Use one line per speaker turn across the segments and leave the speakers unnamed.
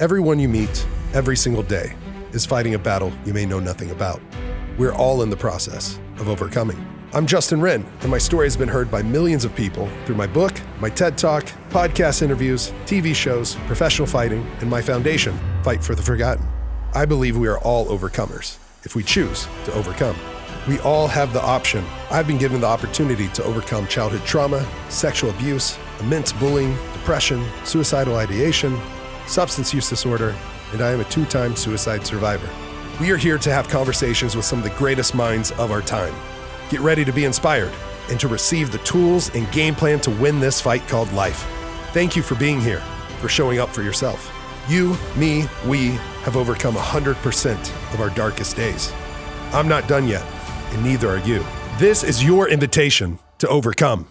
Everyone you meet, every single day, is fighting a battle you may know nothing about. We're all in the process of overcoming. I'm Justin Wren, and my story has been heard by millions of people through my book, my TED Talk, podcast interviews, TV shows, professional fighting, and my foundation, Fight for the Forgotten. I believe we are all overcomers if we choose to overcome. We all have the option. I've been given the opportunity to overcome childhood trauma, sexual abuse, immense bullying, depression, suicidal ideation, substance use disorder, and I am a 2-time suicide survivor. We are here to have conversations with some of the greatest minds of our time. Get ready to be inspired and to receive the tools and game plan to win this fight called life. Thank you for being here, for showing up for yourself. You, me, we have overcome 100% of our darkest days. I'm not done yet, and neither are you. This is your invitation to overcome.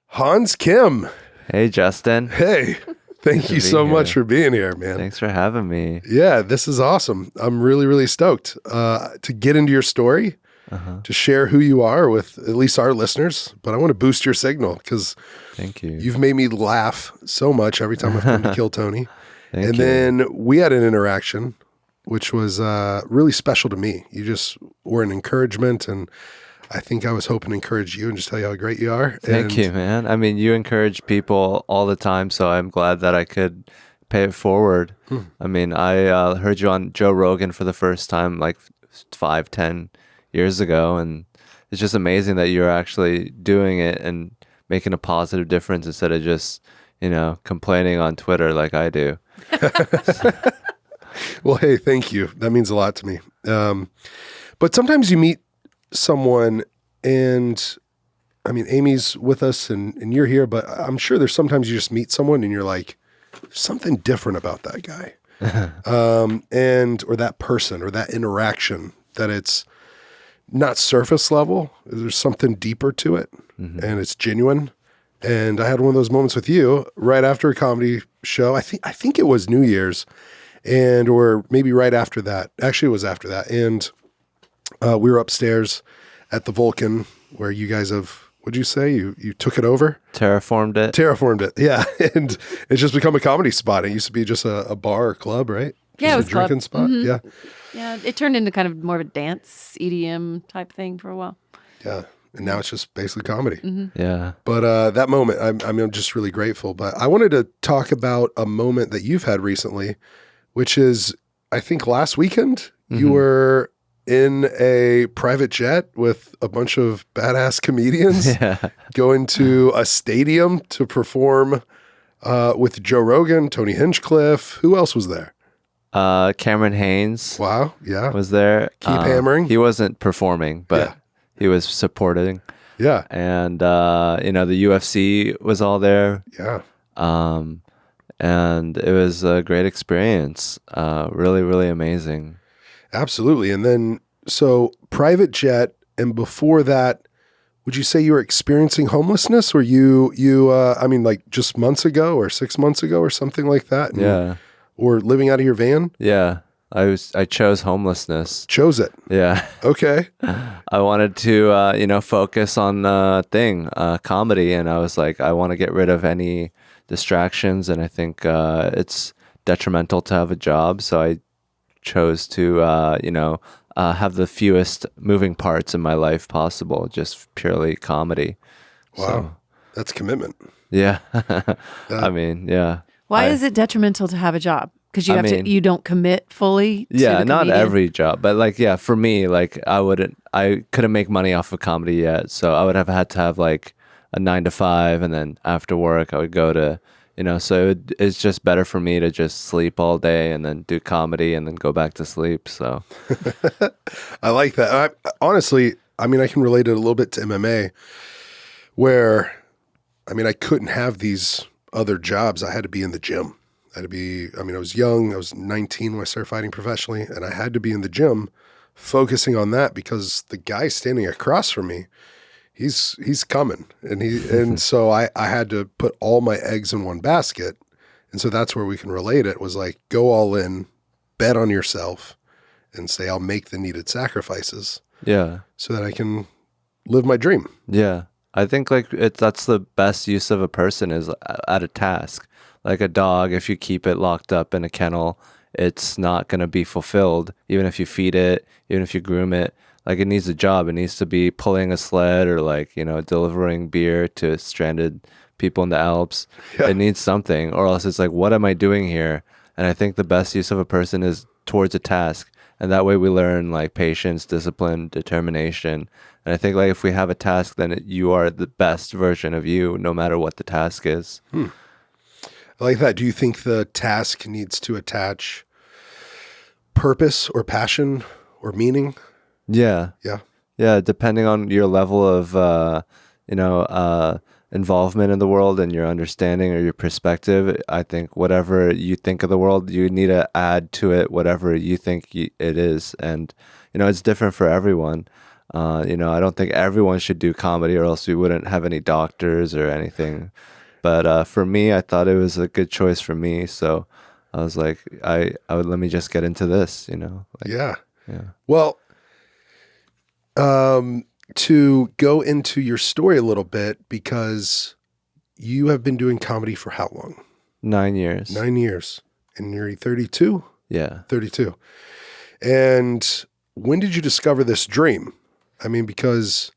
Hans Kim.
Hey, Justin.
Hey. Thank you so much for being here, man.
Thanks for having me.
Yeah, this is awesome. I'm really, really stoked to get into your story, to share who you are with at least our listeners. But I want to boost your signal because
thank you.
You've made me laugh so much every time I've come to Kill Tony. Then we had an interaction, which was really special to me. You just were an encouragement, and I think I was hoping to encourage you and just tell you how great you are.
Thank you, man. I mean, you encourage people all the time, so I'm glad that I could pay it forward. I mean, I heard you on Joe Rogan for the first time like 5-10 years ago, and it's just amazing that you're actually doing it and making a positive difference instead of just, complaining on Twitter like I do.
Well, hey, thank you. That means a lot to me. But sometimes you meet someone, and I mean, Amy's with us and you're here, but I'm sure there's sometimes you just meet someone and you're like, something different about that guy. Or that person or that interaction, that it's not surface level. There's something deeper to it, and it's genuine. And I had one of those moments with you right after a comedy show. I think it was New Year's, or maybe right after that. Actually, it was after that. And we were upstairs at the Vulcan where you guys have, what'd you say? You took it over?
Terraformed it,
yeah. And it's just become a comedy spot. It used to be just a bar or club, right?
Yeah, it was
a drinking spot. Yeah.
Yeah, it turned into kind of more of a dance, EDM type thing for a while.
Yeah. And now it's just basically comedy.
Yeah.
But that moment, I'm just really grateful. But I wanted to talk about a moment that you've had recently, which is, I think last weekend, you were in a private jet with a bunch of badass comedians going to a stadium to perform with Joe Rogan, Tony Hinchcliffe. Who else was there?
Cameron Haynes.
Wow. Yeah.
Was there.
Keep hammering.
He wasn't performing, but he was supporting.
Yeah.
And, the UFC was all there.
Yeah.
And it was a great experience. Really, really amazing.
Absolutely. And then, so private jet, and before that, would you say you were experiencing homelessness, or like just months ago or 6 months ago or something like that?
Yeah.
Or living out of your van?
Yeah. I chose homelessness.
Chose it.
Yeah.
Okay.
I wanted to, focus on comedy. And I was like, I want to get rid of any distractions. And I think it's detrimental to have a job. So I chose to, have the fewest moving parts in my life possible, just purely comedy.
Wow. So, that's commitment.
Yeah. I mean, yeah.
Why is it detrimental to have a job? Because you don't commit fully to the
not
comedian?
every job, but for me, I couldn't make money off of comedy yet. So I would have had to have like a 9 to 5, and then after work I would go to, so it's just better for me to just sleep all day and then do comedy and then go back to sleep. So
I like that. Honestly, I can relate it a little bit to MMA, where, I couldn't have these other jobs. I had to be in the gym. I was young. I was 19 when I started fighting professionally, and I had to be in the gym focusing on that, because the guy standing across from me, he's coming. And so I had to put all my eggs in one basket. And so that's where we can relate it, was like, go all in, bet on yourself, and say, I'll make the needed sacrifices.
Yeah.
So that I can live my dream.
Yeah. I think that's the best use of a person is at a task. like a dog, if you keep it locked up in a kennel, it's not going to be fulfilled, even if you feed it, even if you groom it. Like, it needs a job. It needs to be pulling a sled or, like, delivering beer to stranded people in the Alps.
Yeah.
It needs something, or else it's like, what am I doing here? And I think the best use of a person is towards a task. And that way we learn, like, patience, discipline, determination. And I think, like, if we have a task, then you are the best version of you, no matter what the task is.
I like that. Do you think the task needs to attach purpose or passion or meaning?
Yeah.
Yeah.
Yeah, depending on your level of, involvement in the world and your understanding or your perspective, I think whatever you think of the world, you need to add to it whatever you think it is. And, it's different for everyone. I don't think everyone should do comedy, or else we wouldn't have any doctors or anything. But for me, I thought it was a good choice for me. So I was like, I would, let me just get into this,
Yeah.
Yeah.
Well, to go into your story a little bit, because you have been doing comedy for how long?
9 years.
9 years. And you're 32?
Yeah.
32. And when did you discover this dream? I mean, because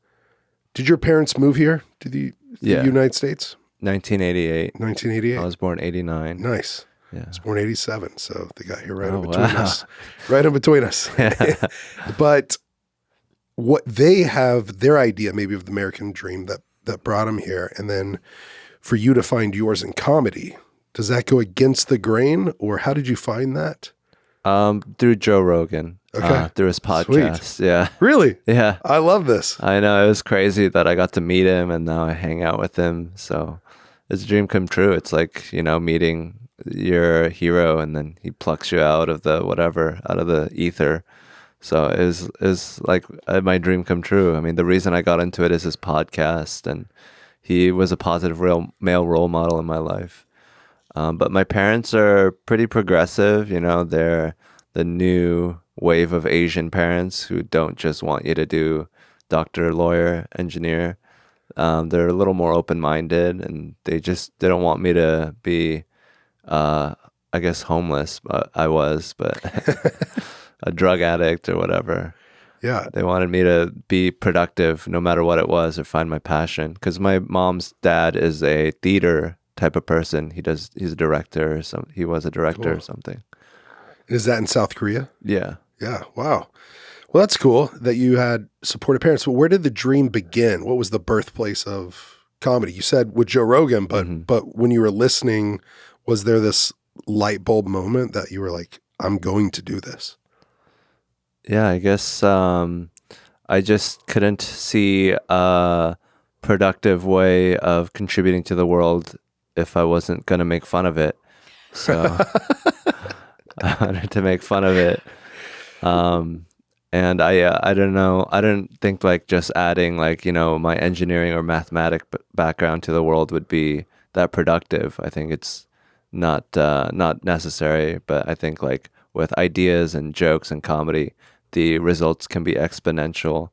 did your parents move here to the United States?
1988.
1988.
I was born 89.
Nice.
Yeah.
I was born 87, so they got here right in
Oh,
between
wow.
us. Right in between us. But what they have, their idea maybe of the American dream that brought them here, and then for you to find yours in comedy, does that go against the grain, or how did you find that?
Through Joe Rogan.
Okay.
Through his podcast.
Sweet.
Yeah.
Really?
Yeah.
I love this.
I know. It was crazy that I got to meet him, and now I hang out with him. So it's a dream come true. It's like, meeting your hero, and then he plucks you out of the ether. So it was like my dream come true. I mean, the reason I got into it is his podcast, and he was a positive male role model in my life. But my parents are pretty progressive. They're the new wave of Asian parents who don't just want you to do doctor, lawyer, engineer. They're a little more open-minded, and they don't want me to be, I guess, homeless. But I was, but a drug addict or whatever.
Yeah.
They wanted me to be productive no matter what it was, or find my passion. Because my mom's dad is a theater type of person. He's a director or something. He was a director or something.
Is that in South Korea?
Yeah.
Yeah. Wow. Well, that's cool that you had supportive parents. But where did the dream begin? What was the birthplace of comedy? You said with Joe Rogan, but when you were listening, was there this light bulb moment that you were like, I'm going to do this?
Yeah, I guess I just couldn't see a productive way of contributing to the world if I wasn't going to make fun of it. So I wanted to make fun of it. And I don't know. I didn't think like just adding like, my engineering or mathematic background to the world would be that productive. I think it's not necessary, but I think like with ideas and jokes and comedy, the results can be exponential,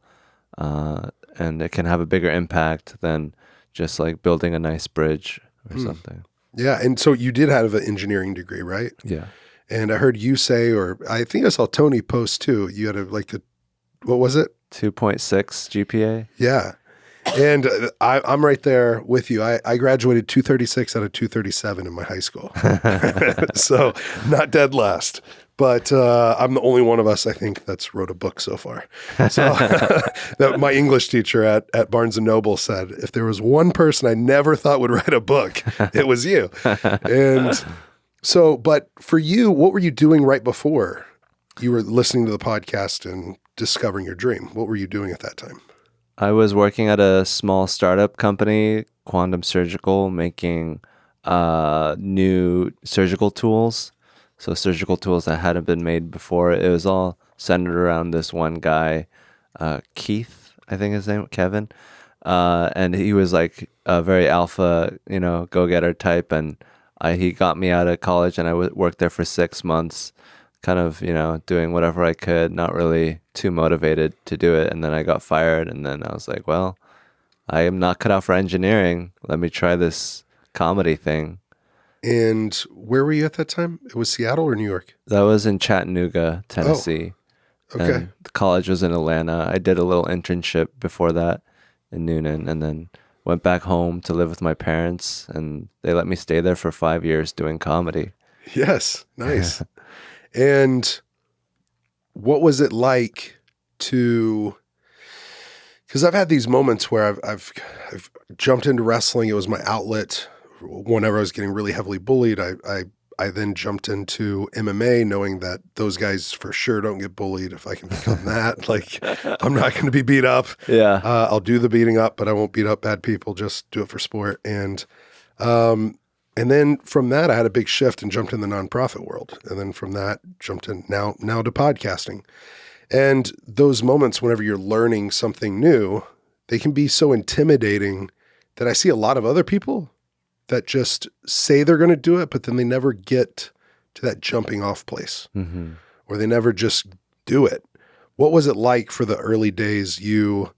and it can have a bigger impact than just like building a nice bridge or something.
Yeah. And so you did have an engineering degree, right?
Yeah.
And I heard you say, or I think I saw Tony post too, you had what was it?
2.6 GPA.
Yeah. And I'm right there with you. I graduated 236 out of 237 in my high school. So not dead last. But I'm the only one of us, I think, that's wrote a book so far. So my English teacher at Barnes & Noble said, if there was one person I never thought would write a book, it was you. And so, but for you, what were you doing right before you were listening to the podcast and discovering your dream? What were you doing at that time?
I was working at a small startup company, Quantum Surgical, making new surgical tools. So surgical tools that hadn't been made before. It was all centered around this one guy, Keith, I think his name, Kevin. And he was like a very alpha, go-getter type. And he got me out of college, and I worked there for 6 months, kind of, doing whatever I could, not really too motivated to do it. And then I got fired, and then I was like, well, I am not cut out for engineering. Let me try this comedy thing.
And where were you at that time? It was Seattle or New York?
That was in Chattanooga, Tennessee.
Okay.
And the college was in Atlanta. I did a little internship before that in Noonan, and then went back home to live with my parents, and they let me stay there for 5 years doing comedy.
Yes. Nice. And what was it like to, because I've had these moments where I've jumped into wrestling. It was my outlet. Whenever I was getting really heavily bullied, I then jumped into MMA knowing that those guys for sure don't get bullied. If I can become that, like, I'm not going to be beat up.
Yeah.
I'll do the beating up, but I won't beat up bad people. Just do it for sport. And then from that, I had a big shift and jumped in the nonprofit world. And then from that, jumped in now to podcasting. And those moments, whenever you're learning something new, they can be so intimidating that I see a lot of other people that just say they're going to do it, but then they never get to that jumping off place, or they never just do it. What was it like for the early days, you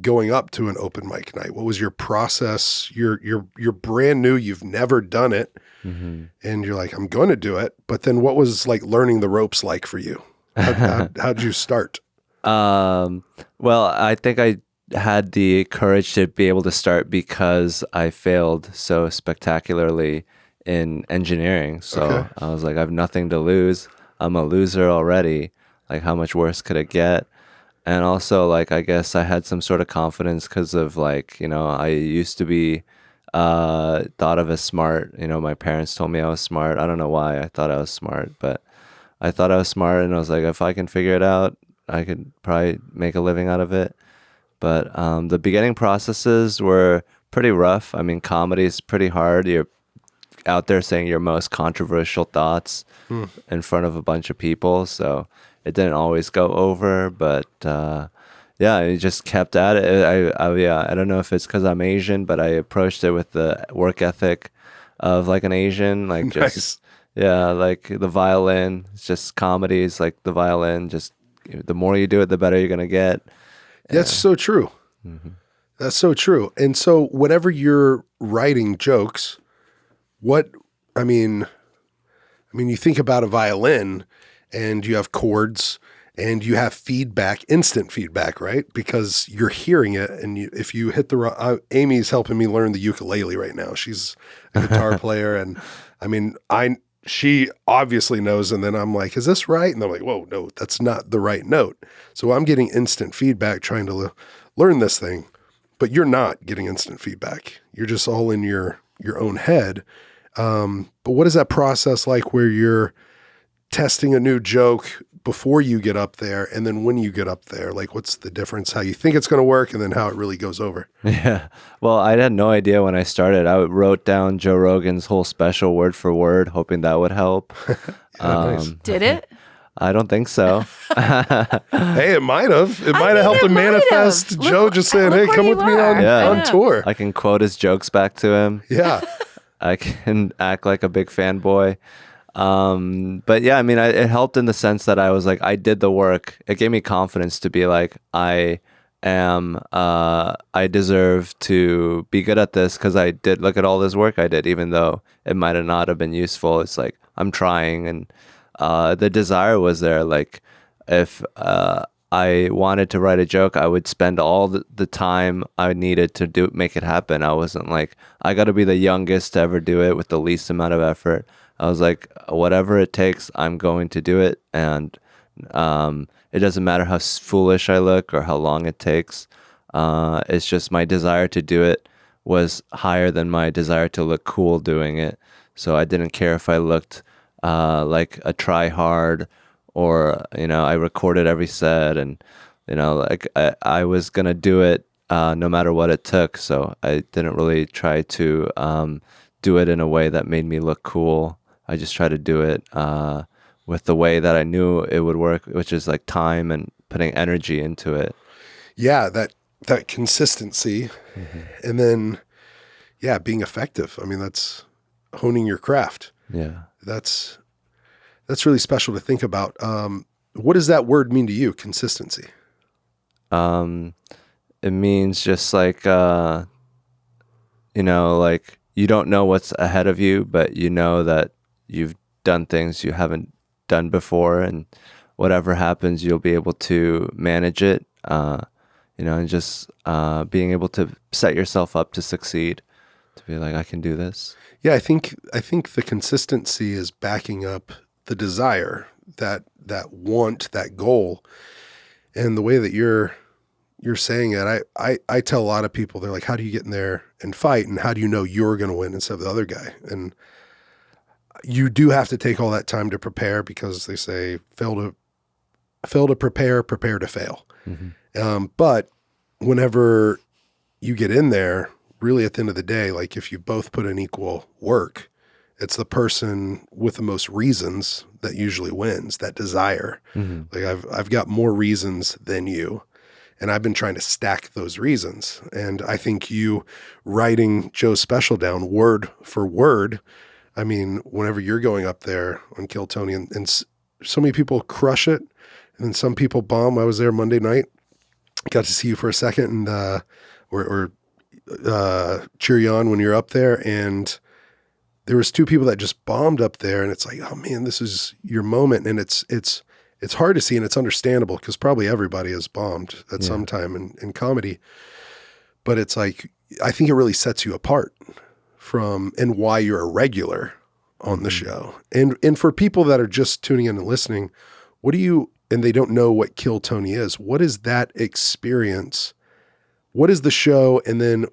going up to an open mic night? What was your process? You're brand new, you've never done it, and you're like, I'm going to do it. But then what was like learning the ropes like for you? How'd you start?
Well, I think I had the courage to be able to start because I failed so spectacularly in engineering. So
Okay.
I was like, I have nothing to lose. I'm a loser already. Like, how much worse could it get? And also, like, I guess I had some sort of confidence because of, like, I used to be thought of as smart. My parents told me I was smart. I don't know why I thought I was smart, but I thought I was smart, and I was like, if I can figure it out, I could probably make a living out of it. But the beginning processes were pretty rough. I mean, comedy is pretty hard. You're out there saying your most controversial thoughts in front of a bunch of people. So it didn't always go over, but yeah, I just kept at it. I don't know if it's because I'm Asian, but I approached it with the work ethic of like an Asian, like
Nice.
just, yeah, like the violin. It's just comedy is like the violin. Just the more you do it, the better you're going to get.
That's so true. That's so true. And so whenever you're writing jokes, I mean, you think about a violin and you have chords and you have feedback, instant feedback, right? Because you're hearing it. And if you hit the wrong, Amy's helping me learn the ukulele right now. She's a guitar player. And I mean, she obviously knows. And then I'm like, is this right? And they're like, whoa, no, that's not the right note. So I'm getting instant feedback trying to learn this thing, but you're not getting instant feedback. You're just all in your own head. But what is that process like where you're testing a new joke before you get up there? And then when you get up there, like, what's the difference, how you think it's going to work and then how it really goes over?
Yeah. Well, I had no idea when I started. I wrote down Joe Rogan's whole special word for word, hoping that would help.
Nice.
Did it?
I don't think so.
Hey, it might have. It might have
think
helped
it
to
might have.
manifest
Look-
Joe just saying,
look
hey,
where
come
you
with me
are.
on,
Yeah.
on tour.
I can quote his jokes back to him.
Yeah.
I can act like a big fanboy. But yeah, I mean, it helped in the sense that I was like, I did the work. It gave me confidence to be like, I deserve to be good at this because I did look at all this work I did, even though it might have not have been useful. It's like, I'm trying, and the desire was there. Like, if I wanted to write a joke, I would spend all the time I needed to make it happen. I wasn't like, I got to be the youngest to ever do it with the least amount of effort. I was like, whatever it takes, I'm going to do it. And it doesn't matter how foolish I look or how long it takes. It's just my desire to do it was higher than my desire to look cool doing it. So I didn't care if I looked like a try hard, or, I recorded every set, and, like I was going to do it no matter what it took. So I didn't really try to do it in a way that made me look cool. I just tried to do it with the way that I knew it would work, which is like time and putting energy into it.
Yeah, that consistency. And then, yeah, being effective. I mean, that's honing your craft.
Yeah.
That's really special to think about. What does that word mean to you, consistency?
It means just like, like you don't know what's ahead of you, but you know that you've done things you haven't done before, and whatever happens, you'll be able to manage it. And just being able to set yourself up to succeed, to be like, I can do this.
Yeah, I think the consistency is backing up the desire, that want, that goal, and the way that you're saying it. I tell a lot of people, they're like, how do you get in there and fight, and how do you know you're going to win instead of the other guy? And you do have to take all that time to prepare, because they say fail to prepare to fail. Mm-hmm. But whenever you get in there, really at the end of the day, like if you both put in equal work, it's the person with the most reasons that usually wins, that desire. Mm-hmm. Like I've got more reasons than you, and I've been trying to stack those reasons. And I think you writing Joe's special down word for word, I mean, whenever you're going up there on Kill Tony, and so many people crush it, and then some people bomb. I was there Monday night, got to see you for a second, and or cheer you on when you're up there, and there was two people that just bombed up there, and it's like, oh man, this is your moment. And it's hard to see, and it's understandable, because probably everybody has bombed at some time in comedy, but it's like, I think it really sets you apart from, and why you're a regular on the show. And for people that are just tuning in and listening, and they don't know what Kill Tony is, what is that experience? What is the show? And then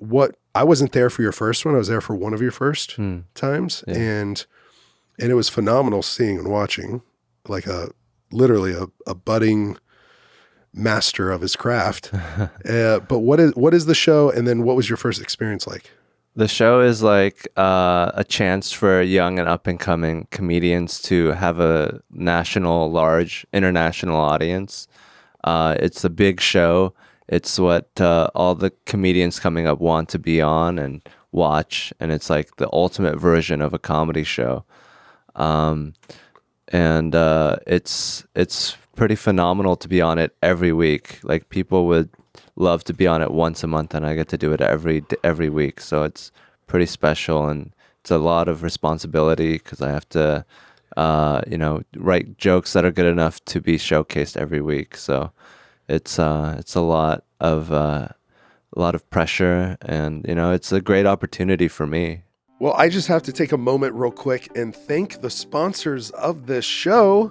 I wasn't there for your first one. I was there for one of your first times. Yeah. And it was phenomenal seeing and watching, like literally a budding master of his craft. But what is the show? And then what was your first experience like?
The show is like a chance for young and up-and-coming comedians to have a large international audience. It's a big show. It's what all the comedians coming up want to be on and watch, and it's like the ultimate version of a comedy show. It's pretty phenomenal to be on it every week. Like, people would love to be on it once a month, and I get to do it every week. So it's pretty special, and it's a lot of responsibility, because I have to, write jokes that are good enough to be showcased every week. So it's a lot of pressure, and it's a great opportunity for me.
Well, I just have to take a moment real quick and thank the sponsors of this show.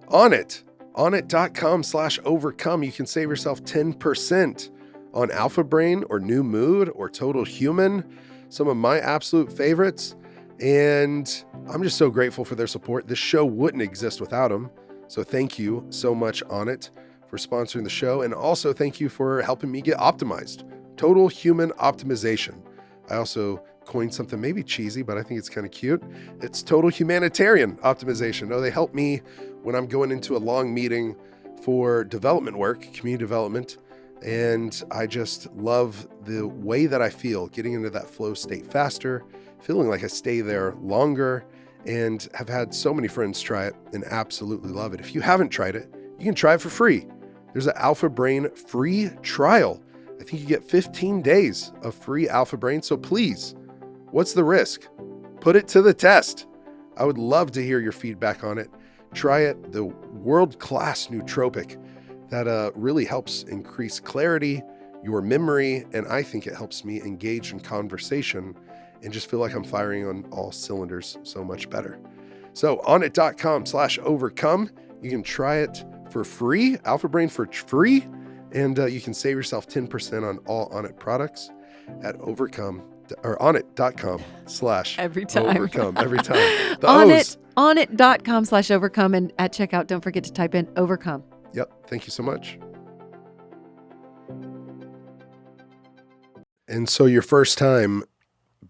Onnit. Onnit.com/overcome. You can save yourself 10% on Alpha Brain or New Mood or Total Human, some of my absolute favorites. And I'm just so grateful for their support. This show wouldn't exist without them. So thank you so much, Onnit, for sponsoring the show. And also thank you for helping me get optimized. Total Human Optimization. I also coined something maybe cheesy, but I think it's kind of cute. It's Total Humanitarian Optimization. Oh, they help me when I'm going into a long meeting for development work, community development. And I just love the way that I feel getting into that flow state faster, feeling like I stay there longer, and have had so many friends try it and absolutely love it. If you haven't tried it, you can try it for free. There's an Alpha Brain free trial. I think you get 15 days of free Alpha Brain. So please, what's the risk? Put it to the test. I would love to hear your feedback on it. Try it, the world-class nootropic that really helps increase clarity, your memory, and I think it helps me engage in conversation and just feel like I'm firing on all cylinders so much better. So onnit.com/overcome. You can try it for free, Alpha Brain for free, and you can save yourself 10% on all Onnit products at onnit.com/overcome.
Every time.
The O's.
Onnit.com/overcome, and at checkout, don't forget to type in overcome.
Yep. Thank you so much. And so your first time,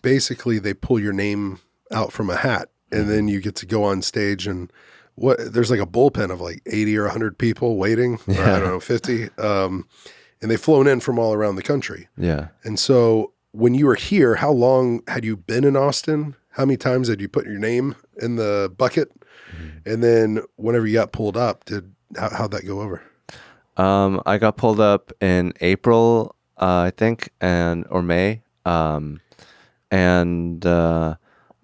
basically they pull your name out from a hat, and then you get to go on stage, and there's like a bullpen of like 80 or 100 people waiting, or I don't know, 50. And they've flown in from all around the country. Yeah. And so when you were here, how long had you been in Austin? How many times had you put your name in the bucket? Mm-hmm. And then whenever you got pulled up, how'd that go over?
I got pulled up in April, I think, or May. and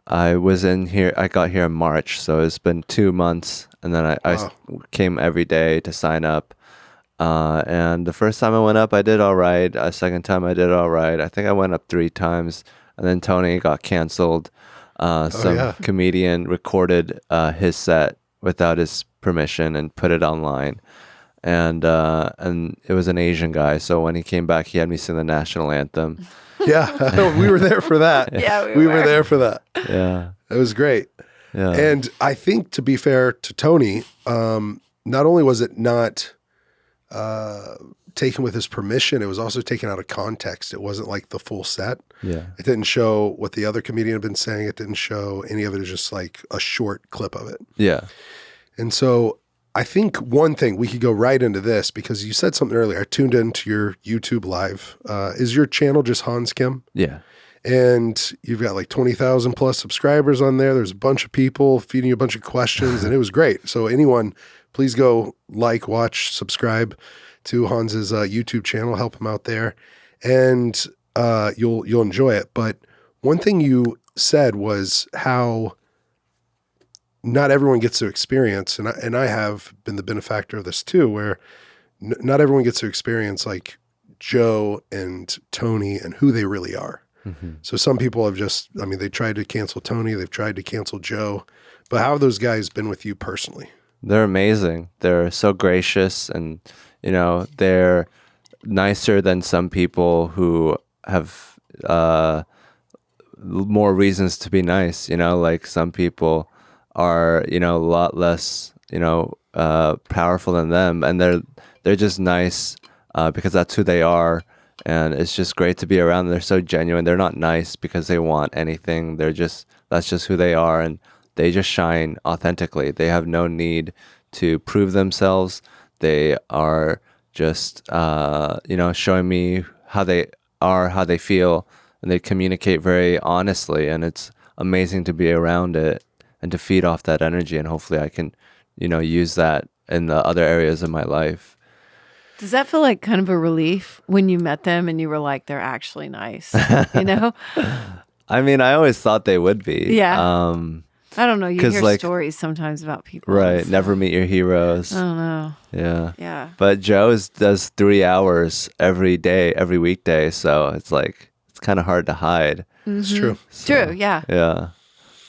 I was in here. I got here in March, so it's been 2 months, and then I came every day to sign up. And the first time I went up, I did all right. Second time, I did all right. I think I went up 3 times, and then Tony got canceled. Some comedian recorded his set without his permission and put it online. And it was an Asian guy. So when he came back, he had me sing the national anthem.
Yeah, we were there for that.
Yeah,
we were there for that.
Yeah,
it was great.
Yeah,
and I think, to be fair to Tony, not only was it not taken with his permission, it was also taken out of context. It wasn't like the full set.
Yeah,
it didn't show what the other comedian had been saying. It didn't show any of it. It was just like a short clip of it.
Yeah,
and so I think one thing, we could go right into this because you said something earlier. I tuned into your YouTube live. Is your channel just Hans Kim?
Yeah.
And you've got like 20,000 plus subscribers on there. There's a bunch of people feeding you a bunch of questions, and it was great. So anyone, please go watch, subscribe to Hans's YouTube channel. Help him out there, and you'll enjoy it. But one thing you said was how not everyone gets to experience, and I have been the benefactor of this too, where not everyone gets to experience like Joe and Tony and who they really are. Mm-hmm. So some people have they tried to cancel Tony, they've tried to cancel Joe, but how have those guys been with you personally?
They're amazing. They're so gracious, and they're nicer than some people who have more reasons to be nice. Like some people are a lot less powerful than them, and they're just nice because that's who they are, and it's just great to be around them. They're so genuine. They're not nice because they want anything. That's just who they are, and they just shine authentically. They have no need to prove themselves. They are just showing me how they are, how they feel, and they communicate very honestly, and it's amazing to be around it and to feed off that energy, and hopefully I can, use that in the other areas of my life.
Does that feel like kind of a relief when you met them and you were like, they're actually nice,
I mean, I always thought they would be.
Yeah. I don't know. You hear stories sometimes about people.
Right. So. Never meet your heroes.
I don't know.
Yeah.
Yeah.
But Joe does 3 hours every day, every weekday. So it's kind of hard to hide.
Mm-hmm.
It's true.
True. Yeah.
Yeah.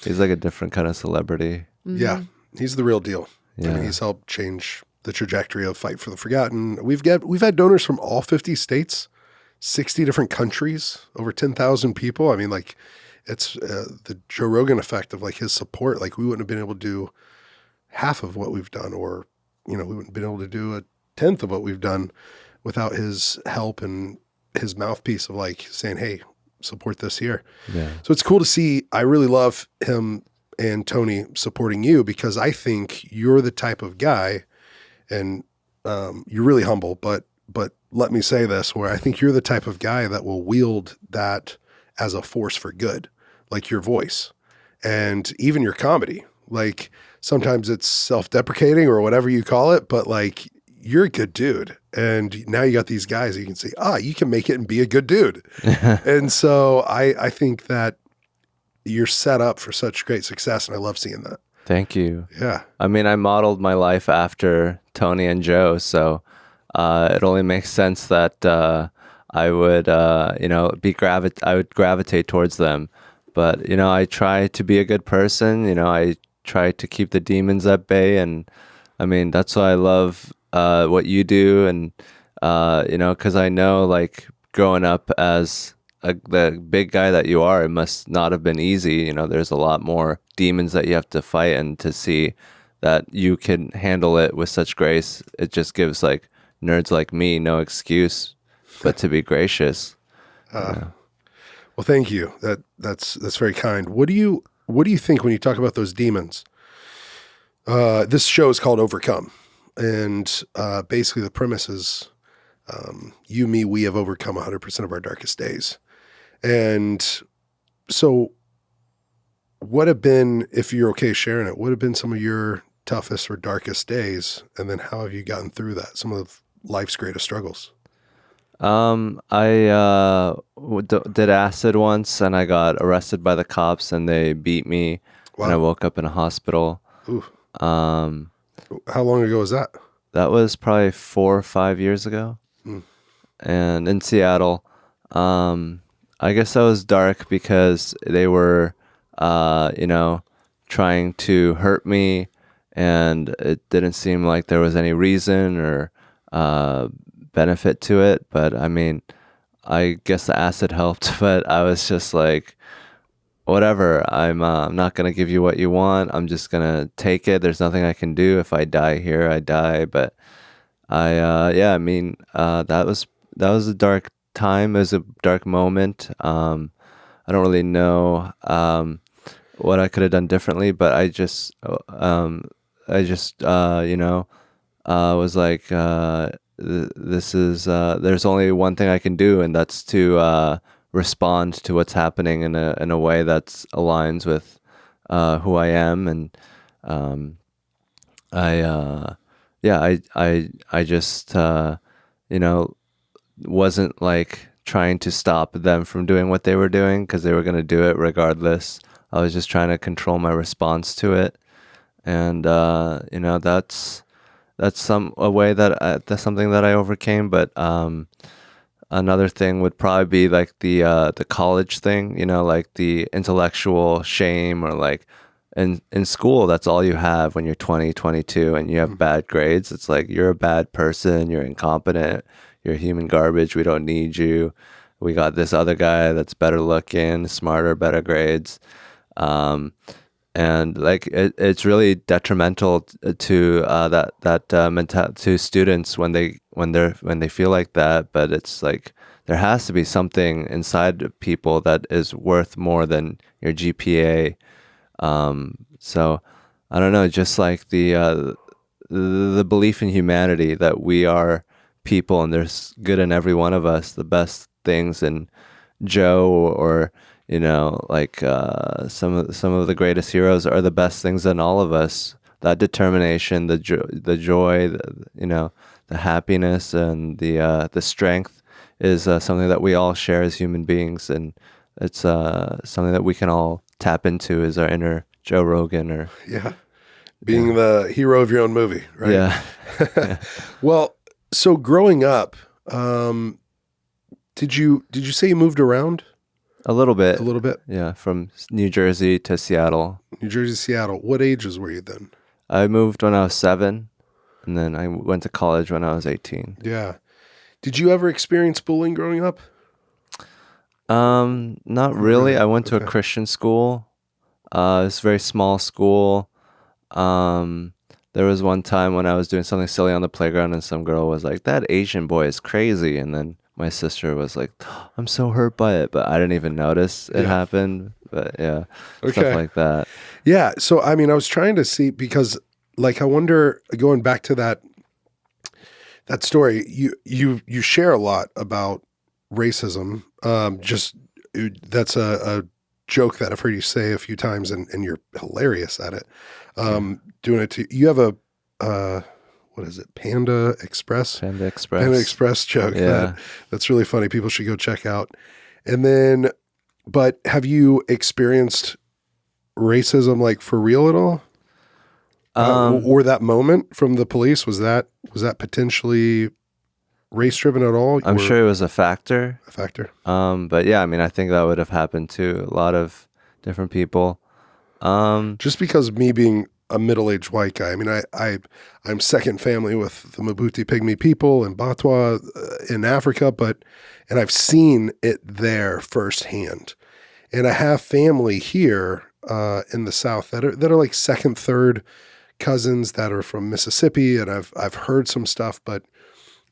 He's like a different kind of celebrity.
Mm-hmm.
Yeah. He's the real deal.
Yeah.
I mean, he's helped change the trajectory of Fight for the Forgotten. We've had donors from all 50 states, 60 different countries, over 10,000 people. I mean, like, it's the Joe Rogan effect of like his support. Like, we wouldn't have been able to do half of what we've done, or, we wouldn't have been able to do a 10th of what we've done without his help and his mouthpiece of like saying, hey, support this here.
Yeah.
So it's cool to see. I really love him and Tony supporting you, because I think you're the type of guy, and you're really humble, but let me say this, where I think you're the type of guy that will wield that as a force for good, like your voice and even your comedy. Like, sometimes it's self-deprecating or whatever you call it, but like, you're a good dude. And now you got these guys you can say, you can make it and be a good dude. And so I think that you're set up for such great success, and I love seeing that.
Thank you.
Yeah.
I mean, I modeled my life after Tony and Joe, so it only makes sense that I would, I would gravitate towards them. But I try to be a good person. I try to keep the demons at bay, and I mean, that's why I love what you do, and because I know, like, growing up as the big guy that you are, it must not have been easy. There's a lot more demons that you have to fight, and to see that you can handle it with such grace, it just gives like nerds like me no excuse but to be gracious.
Well, thank you. That's very kind. What do you think when you talk about those demons? This show is called Overcome, and basically the premise is you, me, we have overcome 100% of our darkest days. And so what have been, if you're okay sharing it, what have been some of your toughest or darkest days? And then how have you gotten through that? Some of life's greatest struggles?
I did acid once, and I got arrested by the cops, and they beat me, and I
Wow.
woke up in a hospital.
Ooh.
Um,
How long ago was that?
that was probably 4 or 5 years ago,
Mm.
and in Seattle. Um, I guess that was dark because they were, you know, trying to hurt me, and it didn't seem like there was any reason or uh, benefit to it. But I mean, I guess the acid helped, but I was just like, whatever. I'm not gonna give you what you want. I'm just gonna take it. There's nothing I can do. If I die here, I die. But yeah. I mean, that was a dark time. It was a dark moment. I don't really know what I could have done differently, but was like, this is there's only one thing I can do, and that's to respond to what's happening in a way that aligns with who I am, and um, I yeah, I just you know wasn't like trying to stop them from doing what they were doing because they were going to do it regardless. I was just trying to control my response to it, and that's a way that's something that I overcame. But another thing would probably be like the college thing, like the intellectual shame, or like in school, that's all you have when you're 20, 22 and you have bad grades. It's like, you're a bad person, you're incompetent, you're human garbage, we don't need you. We got this other guy that's better looking, smarter, better grades. Um, and like it's really detrimental to to students when they feel like that. But it's like, there has to be something inside of people that is worth more than your GPA. So I don't know, just like the belief in humanity, that we are people and there's good in every one of us. The best things in Joe, or like some of the greatest heroes, are the best things in all of us. That determination, the joy, the happiness, and the strength is something that we all share as human beings, and it's something that we can all tap into as our inner Joe Rogan. Or
Yeah. Being the hero of your own movie, right?
yeah. Yeah.
Well, so growing up, did you say you moved around
A little bit.
a little bit?
Yeah, from New Jersey to Seattle.
New Jersey, Seattle. What ages were you then?
I moved when I was 7, and then I went to college when I was 18.
Yeah. Did you ever experience bullying growing up?
Not really. I went to a
Okay.
Christian school. It's a very small school. Um, there was one time when I was doing something silly on the playground, and some girl was like, "That Asian boy is crazy," and then my sister was like, "I'm so hurt by it," but I didn't even notice it
Yeah.
happened. But yeah,
Okay.
stuff like that.
Yeah. So, I mean, I was trying to see, because like, I wonder, going back to that story, you share a lot about racism. That's a joke that I've heard you say a few times, and you're hilarious at it. Doing it you have a, what is it? Panda Express
Panda Express.
joke.
Yeah.
That's really funny. People should go check out. And then, but have you experienced racism, like, for real at all? Or that moment from the police, was that potentially race driven at all?
I'm
Or
sure it was a factor.
a factor.
But yeah, I mean, I think that would have happened to a lot of different people.
Just because me being a middle-aged white guy, I mean, I'm second family with the Mabuti Pygmy people in Batwa in Africa, and I've seen it there firsthand. And I have family here in the South that are like second, third cousins that are from Mississippi, and I've heard some stuff. But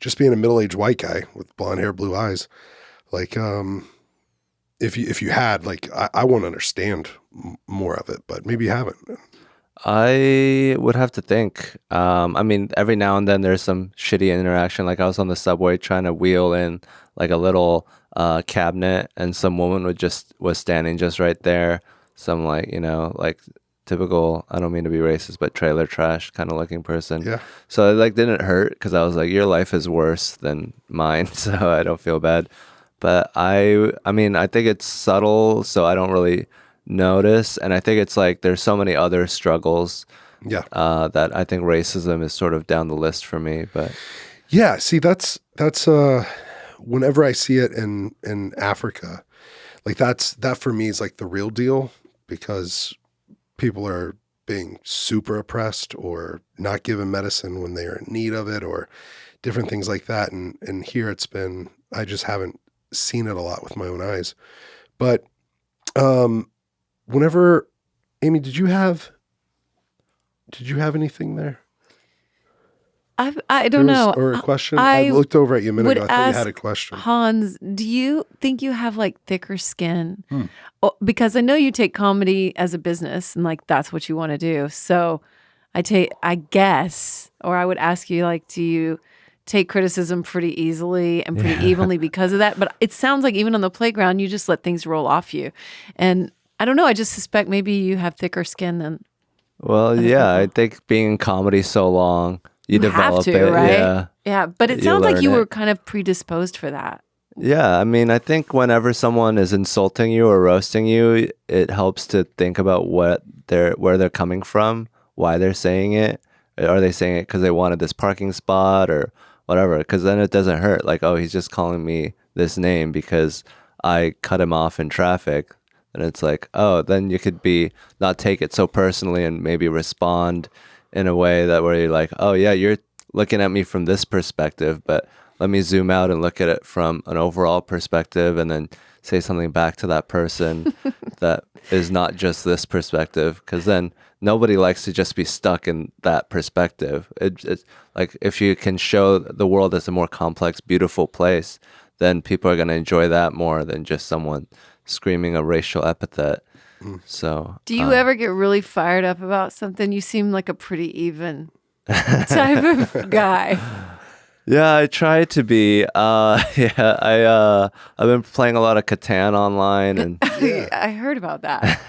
just being a middle-aged white guy with blonde hair, blue eyes, like, if you had, like, I won't understand more of it, but maybe you haven't.
I would have to think. I mean, every now and then there's some shitty interaction. Like, I was on the subway trying to wheel in like a little cabinet, and some woman was standing just right there. Some, like, like typical, I don't mean to be racist, but trailer trash kind of looking person.
Yeah.
So it like didn't hurt because I was like, your life is worse than mine, so I don't feel bad. But I mean, I think it's subtle, so I don't really notice. And I think it's like there's so many other struggles
Yeah.
that I think racism is sort of down the list for me. But
Yeah. See, that's whenever I see it in Africa, like that for me is like the real deal, because people are being super oppressed or not given medicine when they are in need of it or different things like that. And here I just haven't seen it a lot with my own eyes. But whenever, Amy, did you have anything there?
I don't know.
Or a question?
I
I looked over at you a minute
would
ago. I thought you had a
ask
question.
Hans, do you think you have like thicker skin? Oh, because I know you take comedy as a business and like that's what you want to do. So I guess, or I would ask you, like, do you take criticism pretty easily and pretty evenly because of that? But it sounds like even on the playground, you just let things roll off you. And I don't know, I just suspect maybe you have thicker skin than
well,
other
yeah, I
people.
think being in comedy so long, you
You have
develop
to,
it.
right?
Yeah.
Yeah, but it
You
sounds like
learn
you
it.
were kind of predisposed for that.
Yeah, I mean, I think whenever someone is insulting you or roasting you, it helps to think about where they're coming from, why they're saying it. Are they saying it because they wanted this parking spot or whatever? Because then it doesn't hurt. Like, oh, he's just calling me this name because I cut him off in traffic. And it's like, oh, then you could not take it so personally and maybe respond in a way that where you're like, oh yeah, you're looking at me from this perspective, but let me zoom out and look at it from an overall perspective and then say something back to that person that is not just this perspective, because then nobody likes to just be stuck in that perspective. It's like if you can show the world as a more complex, beautiful place, then people are going to enjoy that more than just someone screaming a racial epithet. So
Do you ever get really fired up about something? You seem like a pretty even type of guy.
yeah, I try to be. I've been playing a lot of Catan online, and
I heard about that.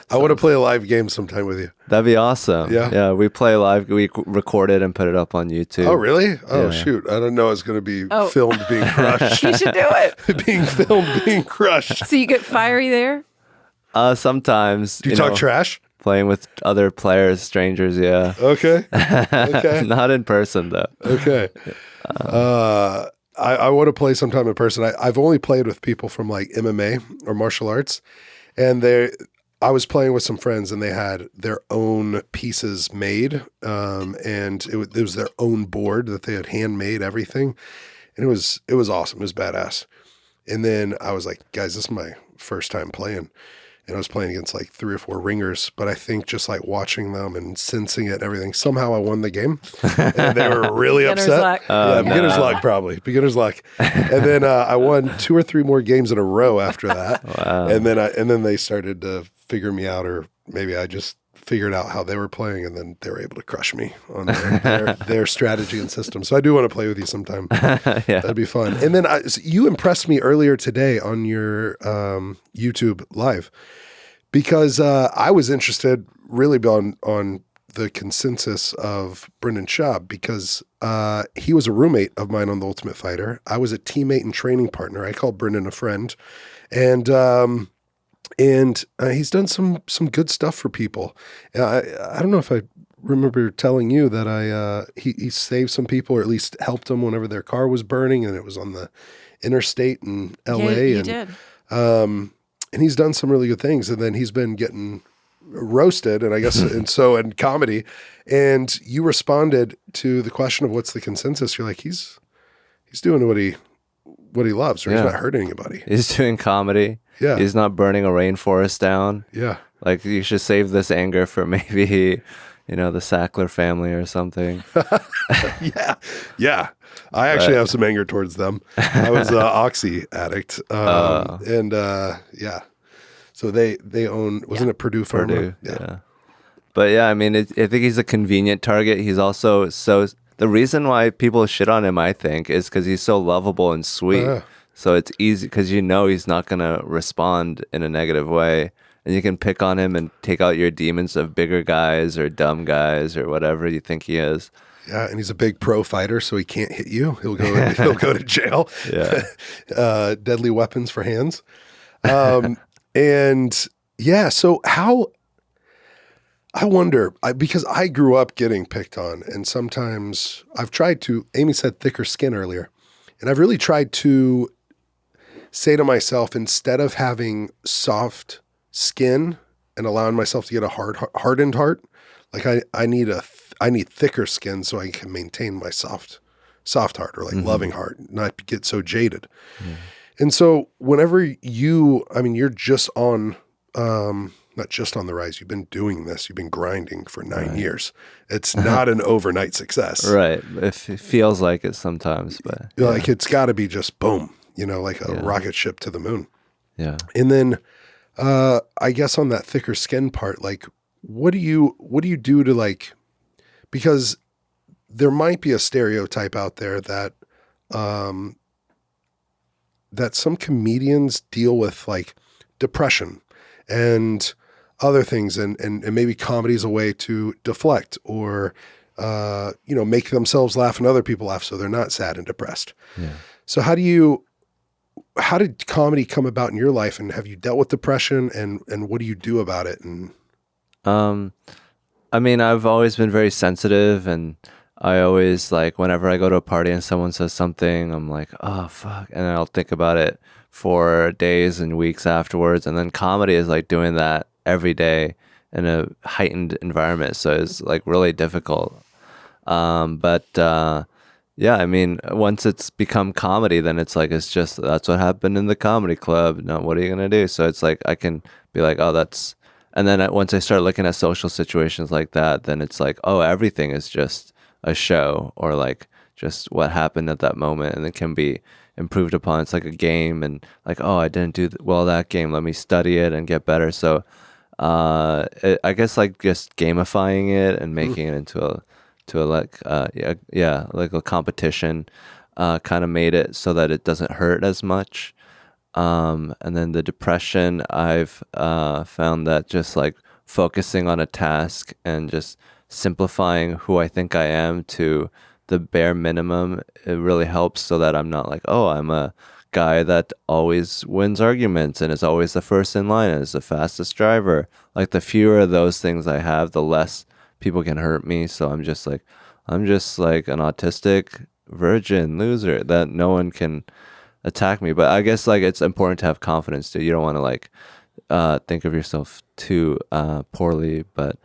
I want to play a live game sometime with you.
that'd be awesome.
Yeah.
We play live. We record it and put it up on YouTube.
Oh, really? Oh,
Yeah.
shoot. I didn't know it's going to be
Oh.
filmed being crushed.
You should do it.
Being filmed being crushed.
So you get fiery there?
Sometimes.
Do you talk trash?
Playing with other players, strangers. Yeah.
Okay. Okay.
Not in person though.
Okay. I want to play sometime in person. I've only played with people from like MMA or martial arts, and I was playing with some friends, and they had their own pieces made, and it was their own board that they had handmade everything, and it was awesome. It was badass. And then I was like, guys, this is my first time playing. And I was playing against like 3 or 4 ringers, but I think just like watching them and sensing it and everything, somehow I won the game. And they were really
Beginner's
upset.
luck.
Yeah, beginner's luck, probably. Beginner's luck. And then I won 2 or 3 more games in a row after that.
Wow.
And then they started to figure me out, or maybe I just figured out how they were playing, and then they were able to crush me on their strategy and system. So I do want to play with you sometime.
Yeah.
That'd be fun. And then you impressed me earlier today on your YouTube live, because I was interested really on the consensus of Brendan Schaub, because he was a roommate of mine on The Ultimate Fighter. I was a teammate and training partner. I called Brendan a friend, and he's done some good stuff for people. I don't know if I remember telling you that he saved some people, or at least helped them whenever their car was burning, and it was on the interstate in L.A.
Yeah, you did.
And he's done some really good things. And then he's been getting roasted, and I guess in comedy. And you responded to the question of what's the consensus. You're like, he's doing what he loves, or he's
Yeah.
not hurting anybody.
He's doing comedy.
Yeah.
He's not burning a rainforest down.
Yeah.
Like, you should save this anger for maybe, the Sackler family or something.
Yeah. I actually have some anger towards them. I was an Oxy addict. So they own, wasn't it Purdue Pharma?
Purdue. Yeah. But yeah, I mean, I think he's a convenient target. He's also the reason why people shit on him, I think, is because he's so lovable and sweet. So it's easy because he's not going to respond in a negative way. and you can pick on him and take out your demons of bigger guys or dumb guys or whatever you think he is.
Yeah, and he's a big pro fighter, so he can't hit you. He'll go to jail.
Yeah.
Deadly weapons for hands. And yeah, so how, I wonder, because I grew up getting picked on, and sometimes I've tried to, Amy said thicker skin earlier, and I've really tried to say to myself, instead of having soft skin and allowing myself to get a hardened heart, like I need thicker skin so I can maintain my soft heart, or like loving heart, not get so jaded. And so whenever you're just on, not just on the rise, you've been doing this, you've been grinding for 9 years. It's not an overnight success.
Right. It feels like it sometimes, but
like it's got to be just boom, like a rocket ship to the moon.
Yeah.
And then I guess on that thicker skin part, like what do you do to like, because there might be a stereotype out there that that some comedians deal with like depression and other things, and maybe comedy is a way to deflect or make themselves laugh and other people laugh so they're not sad and depressed.
Yeah. So
how did comedy come about in your life, and have you dealt with depression, and what do you do about it? And
I mean, I've always been very sensitive, and I always, like, whenever I go to a party and someone says something, I'm like, oh, fuck. And I'll think about it for days and weeks afterwards. And then comedy is like doing that every day in a heightened environment. So it's like really difficult. Yeah, I mean, once it's become comedy, then it's like, that's what happened in the comedy club. No, what are you going to do? So it's like, I can be like, oh, that's, and then once I start looking at social situations like that, then it's like, oh, everything is just a show, or like just what happened at that moment, and it can be improved upon. It's like a game, and like, oh, I didn't do well that game, let me study it and get better. So I guess like just gamifying it and making it into a like like a competition kind of made it so that it doesn't hurt as much. And then the depression, I've found that just like focusing on a task and just simplifying who I think I am to the bare minimum, it really helps, so that I'm not like, oh, I'm a guy that always wins arguments and is always the first in line and is the fastest driver. Like, the fewer of those things I have, the less people can hurt me. So I'm just like an autistic virgin loser that no one can attack me. But I guess like it's important to have confidence too. You don't want to like think of yourself too poorly. But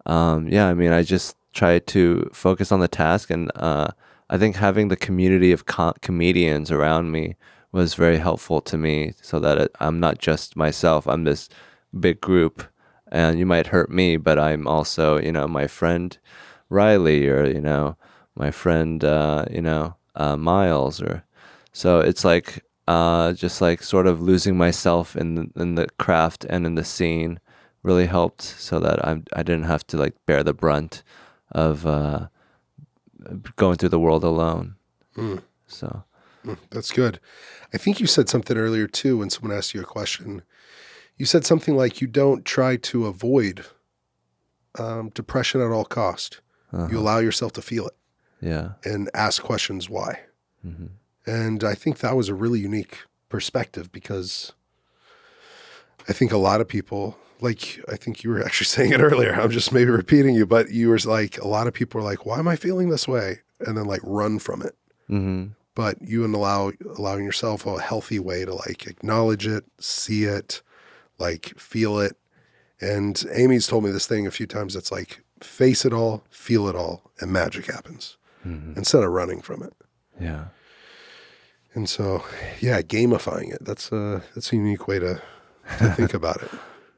I mean, I just try to focus on the task, and I think having the community of comedians around me was very helpful to me, so that I'm not just myself. I'm this big group, and you might hurt me, but I'm also, my friend Riley, or, my friend, Miles, or so it's like just like sort of losing myself in the craft and in the scene really helped, so that I didn't have to like bear the brunt of going through the world alone. So
that's good. I think you said something earlier too when someone asked you a question. You said something like you don't try to avoid depression at all cost. You allow yourself to feel it.
Yeah.
And ask questions why.
Mm-hmm.
And I think that was a really unique perspective, because I think a lot of people, like, I think you were actually saying it earlier, I'm just maybe repeating you, but you were like, a lot of people are like, why am I feeling this way? And then like run from it.
Mm-hmm.
But you and allowing yourself a healthy way to like acknowledge it, see it, like feel it. And Amy's told me this thing a few times. It's like, face it all, feel it all, and magic happens instead of running from it.
Yeah.
And so, yeah, gamifying it. That's a unique way to think about it.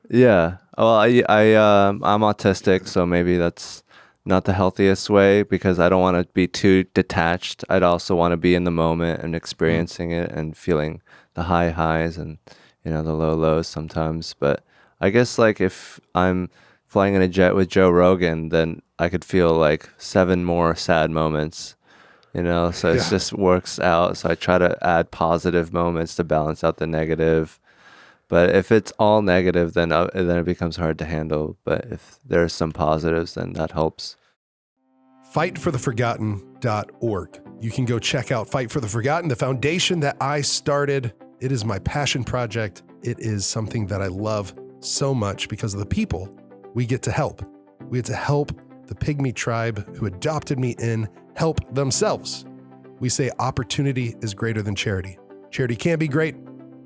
Yeah. Well, I'm autistic, so maybe that's not the healthiest way, because I don't want to be too detached. I'd also want to be in the moment and experiencing it and feeling the high highs and, the low lows sometimes. But I guess like if I'm flying in a jet with Joe Rogan, then I could feel like 7 more sad moments, so it just works out. So I try to add positive moments to balance out the negative. But if it's all negative, then it becomes hard to handle. But if there's some positives, then that helps.
Fightfortheforgotten.org. You can go check out Fight for the Forgotten, the foundation that I started. It is my passion project. It is something that I love so much because of the people we get to help. We get to help the pygmy tribe who adopted me in help themselves. We say opportunity is greater than charity. Charity can be great,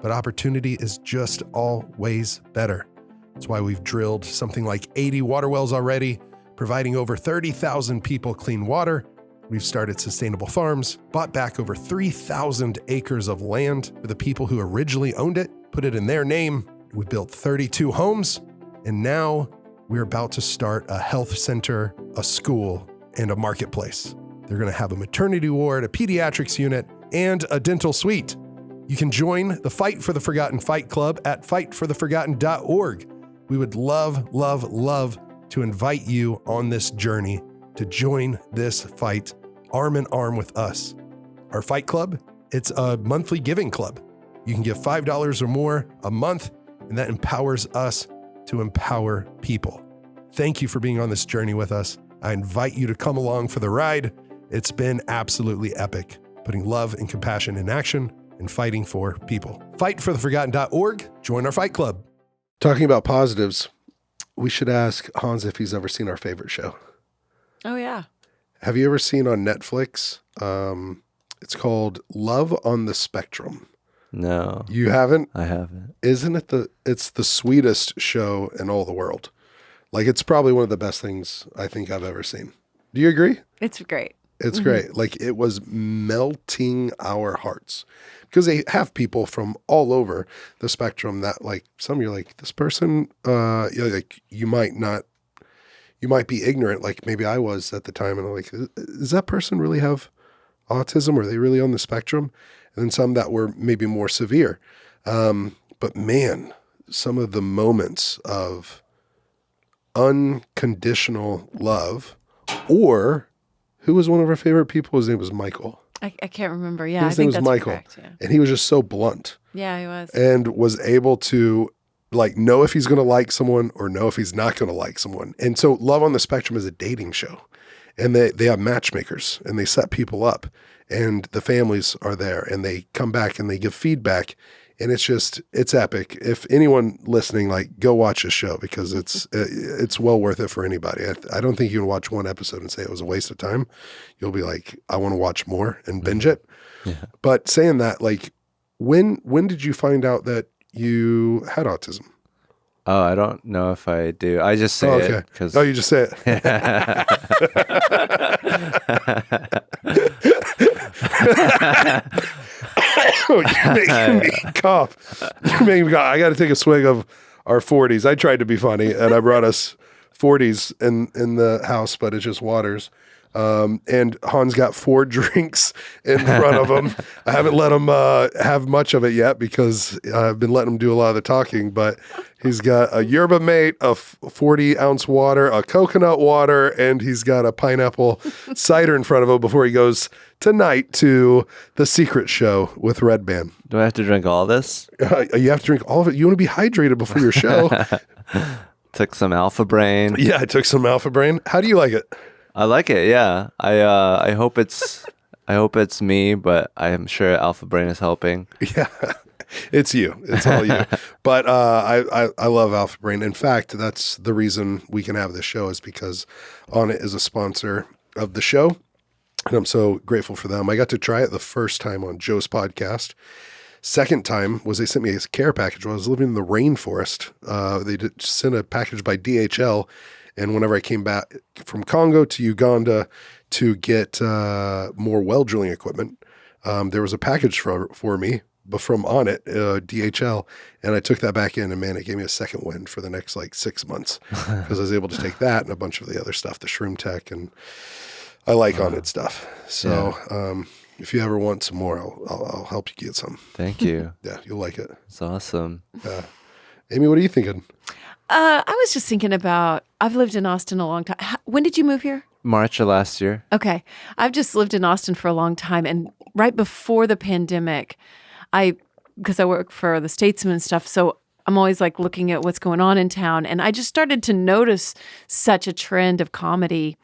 but opportunity is just always better. That's why we've drilled something like 80 water wells already, providing over 30,000 people clean water. We've started sustainable farms, bought back over 3,000 acres of land for the people who originally owned it, put it in their name. We built 32 homes, and now we're about to start a health center, a school, and a marketplace. They're going to have a maternity ward, a pediatrics unit, and a dental suite. You can join the Fight for the Forgotten Fight Club at fightfortheforgotten.org. We would love, love, love to invite you on this journey to join this fight arm in arm with us. Our Fight Club, it's a monthly giving club. You can give $5 or more a month, and that empowers us to empower people. Thank you for being on this journey with us. I invite you to come along for the ride. It's been absolutely epic, putting love and compassion in action and fighting for people. Fightfortheforgotten.org. Join our Fight Club. Talking about positives, we should ask Hans if he's ever seen our favorite show.
Oh, yeah.
Have you ever seen on Netflix? It's called Love on the Spectrum.
No.
You haven't?
I haven't.
Isn't it it's the sweetest show in all the world? Like, it's probably one of the best things I think I've ever seen. Do you agree?
It's great.
It's great. Like, it was melting our hearts because they have people from all over the spectrum that, like, some you're like, this person, like, you might be ignorant, like maybe I was at the time, and I'm like, does that person really have autism? Are they really on the spectrum? And then some that were maybe more severe. But man, some of the moments of unconditional love, or who was one of our favorite people? His name was Michael.
I can't remember. Yeah,
His name was Michael.
Correct, yeah.
And he was just so blunt.
Yeah, he was.
And was able to like know if he's going to like someone or know if he's not going to like someone. And so Love on the Spectrum is a dating show, and they have matchmakers and they set people up, and the families are there and they come back and they give feedback. And it's epic. If anyone listening, like, go watch this show because it's well worth it for anybody. I don't think you can watch one episode and say it was a waste of time. You'll be like, I want to watch more and binge it.
Yeah.
But saying that, like, when did you find out that you had autism?
Oh, I don't know if I do. I just say it.
Oh, you just say it. You're making me cough. I got to take a swig of our 40s. I tried to be funny, and I brought us 40s in the house, but it's just waters. And Hans got 4 drinks in front of him. I haven't let him have much of it yet because I've been letting him do a lot of the talking, but he's got a yerba mate, a 40-ounce water, a coconut water, and he's got a pineapple cider in front of him before he goes tonight to the secret show with Red Band.
Do I have to drink all this?
You have to drink all of it. You want to be hydrated before your show.
Took some Alpha Brain.
Yeah, I took some Alpha Brain. How do you like it?
I like it. Yeah. I hope it's me, but I am sure Alpha Brain is helping.
Yeah. It's you. It's all you. But I love Alpha Brain. In fact, that's the reason we can have this show, is because Onnit is a sponsor of the show. And I'm so grateful for them. I got to try it the first time on Joe's podcast. Second time was they sent me a care package while I was living in the rainforest. They sent a package by DHL. And whenever I came back from Congo to Uganda to get more well drilling equipment, there was a package for me from Onnit, DHL, and I took that back in, and man, it gave me a second wind for the next like 6 months because I was able to take that and a bunch of the other stuff, the Shroom Tech, and I like Onnit stuff. So if you ever want some more, I'll help you get some.
Thank you.
Yeah, you'll like it.
It's awesome.
Amy, what are you thinking?
I was just thinking about, I've lived in Austin a long time. When did you move here?
March of last year.
Okay. I've just lived in Austin for a long time. And right before the pandemic, because I work for the Statesman and stuff, so I'm always like looking at what's going on in town. And I just started to notice such a trend of comedy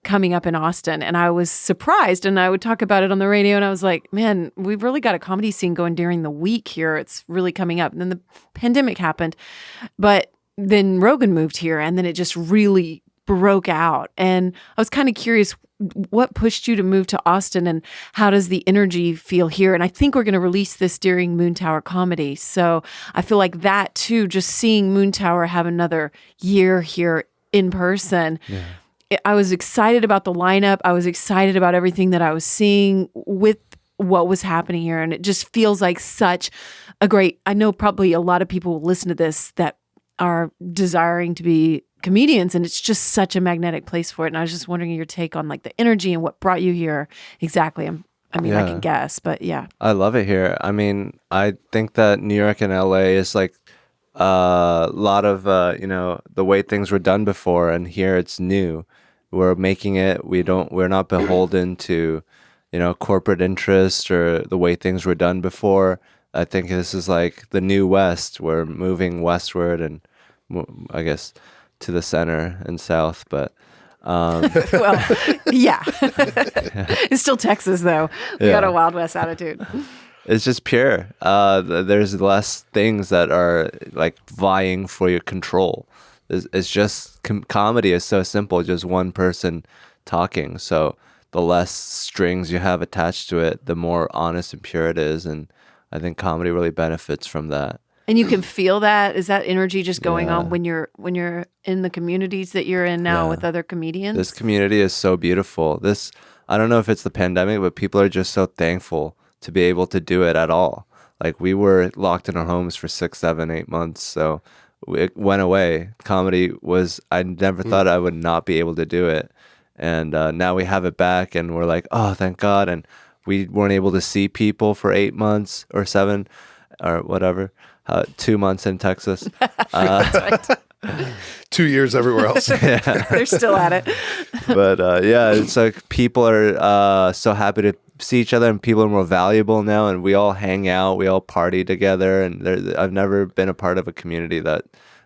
coming up in Austin. And I was surprised, and I would talk about it on the radio. And I was like, man, we've really got a comedy scene going during the week here. It's really coming up. And then the pandemic happened. But then Rogan moved here, and then it just really broke out. And I was kind of curious, what pushed you to move to Austin, and how does the energy feel here? And I think we're going to release this during Moon Tower Comedy. So I feel like that too, just seeing Moon Tower have another year here in person. Yeah. I was excited about the lineup. I was excited about everything that I was seeing with what was happening here. And it just feels like such a great, I know probably a lot of people will listen to this that are desiring to be comedians, and it's just such a magnetic place for it. And I was just wondering your take on like the energy and what brought you here exactly. I can guess, but yeah.
I love it here. I mean, I think that New York and LA is like a lot of, the way things were done before, and here it's new. We're making it. We're not beholden to, corporate interest or the way things were done before. I think this is like the new West. We're moving westward, and I guess to the center and south, but
well, yeah. It's still Texas though. We got a Wild West attitude.
It's just pure. There's less things that are like vying for your control. It's just comedy is so simple, just one person talking. So the less strings you have attached to it, the more honest and pure it is. And I think comedy really benefits from that. And
you can feel that. Is that energy just going on when you're in the communities that you're in now with other comedians?
This community is so beautiful. I don't know if it's the pandemic, but people are just so thankful to be able to do it at all. Like, we were locked in our homes for 6, 7, 8 months. So it went away. Comedy I never thought I would not be able to do it. And now we have it back, and we're like, oh, thank God. And we weren't able to see people for 8 months or 7 or whatever. 2 months in Texas.
That's right.
2 years everywhere else.
They're still at it.
But it's like people are so happy to see each other, and people are more valuable now, and we all hang out, we all party together. And I've never been a part of a community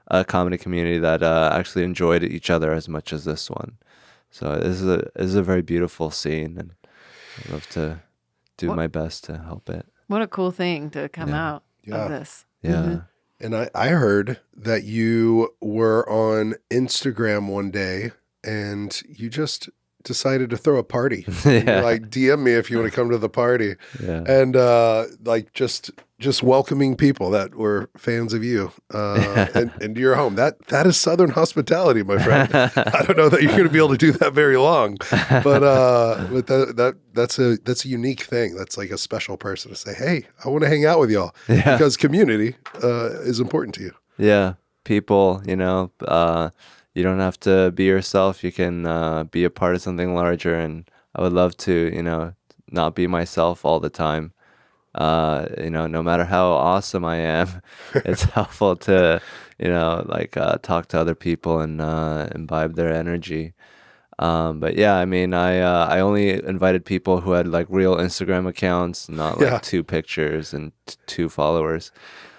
a comedy community that actually enjoyed each other as much as this one. So this is a very beautiful scene, and I love to do my best to help it.
What a cool thing to come out of this.
Yeah.
Mm-hmm.
And I heard that you were on Instagram one day and you just decided to throw a party. You're like, DM me if you want to come to the party. Yeah. And like just welcoming people that were fans of you into your home. That is Southern hospitality, my friend. I don't know that you're going to be able to do that very long, but that's a unique thing. That's like a special person to say, hey, I want to hang out with y'all because community is important to you.
Yeah. People, you don't have to be yourself. You can be a part of something larger. And I would love to, not be myself all the time. No matter how awesome I am, it's helpful to, talk to other people and imbibe their energy. But yeah, I mean, I only invited people who had like real Instagram accounts, not like 2 pictures and 2 followers.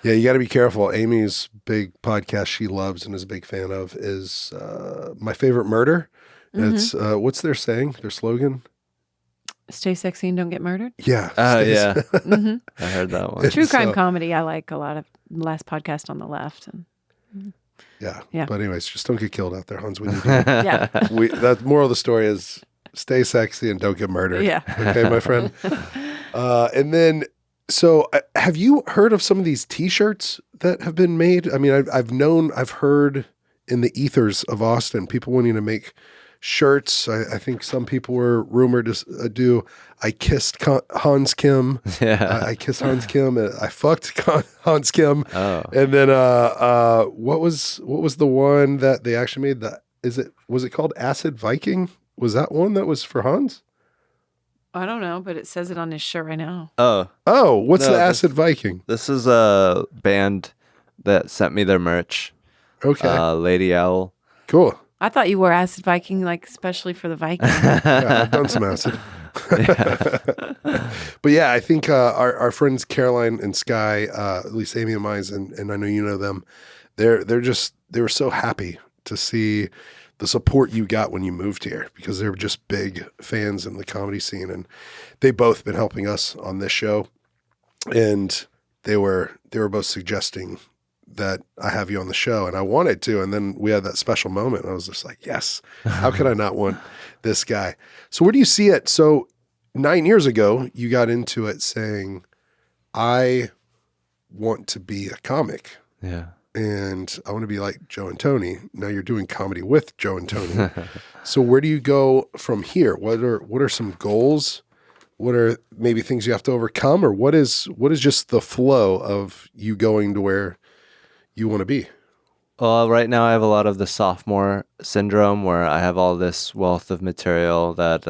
Yeah, you got to be careful. Amy's big podcast she loves and is a big fan of is My Favorite Murder. Mm-hmm. It's what's their saying? Their slogan?
Stay sexy and don't get murdered.
Yeah.
Yeah.
Mm-hmm.
I heard that one.
True crime comedy. I like a lot of Last Podcast on the Left.
Yeah. But anyways, just don't get killed out there, Hans. When you do.
Yeah.
That moral of the story is stay sexy and don't get murdered.
Yeah.
Okay, my friend. And then, so have you heard of some of these T-shirts that have been made? I mean, I've heard in the ethers of Austin, people wanting to make shirts. I think some people were rumored to do. I kissed Hans Kim.
Yeah.
I kissed Hans Kim. And I fucked Hans Kim.
Oh.
And then what was the one that they actually made? Was it called Acid Viking? Was that one that was for Hans?
I don't know, but it says it on his shirt right now.
Oh, what's the Acid Viking?
This is a band that sent me their merch.
Okay.
Lady Owl.
Cool.
I thought you wore Acid Viking, like especially for the Viking.
Yeah, I've done some acid. But yeah, I think our friends Caroline and Sky, at least Amy and mine, and I know you know them, they were so happy to see the support you got when you moved here, because they were just big fans in the comedy scene, and they both been helping us on this show, and they were both suggesting that I have you on the show, and I wanted to, and then we had that special moment, and I was just like, yes, how could I not want this guy? So where do you see it? So 9 years ago, you got into it saying, I want to be a comic.
Yeah.
And I want to be like Joe and Tony. Now you're doing comedy with Joe and Tony. So where do you go from here? What are some goals? What are maybe things you have to overcome, or what is just the flow of you going to where you want to be?
Well, right now I have a lot of the sophomore syndrome, where I have all this wealth of material that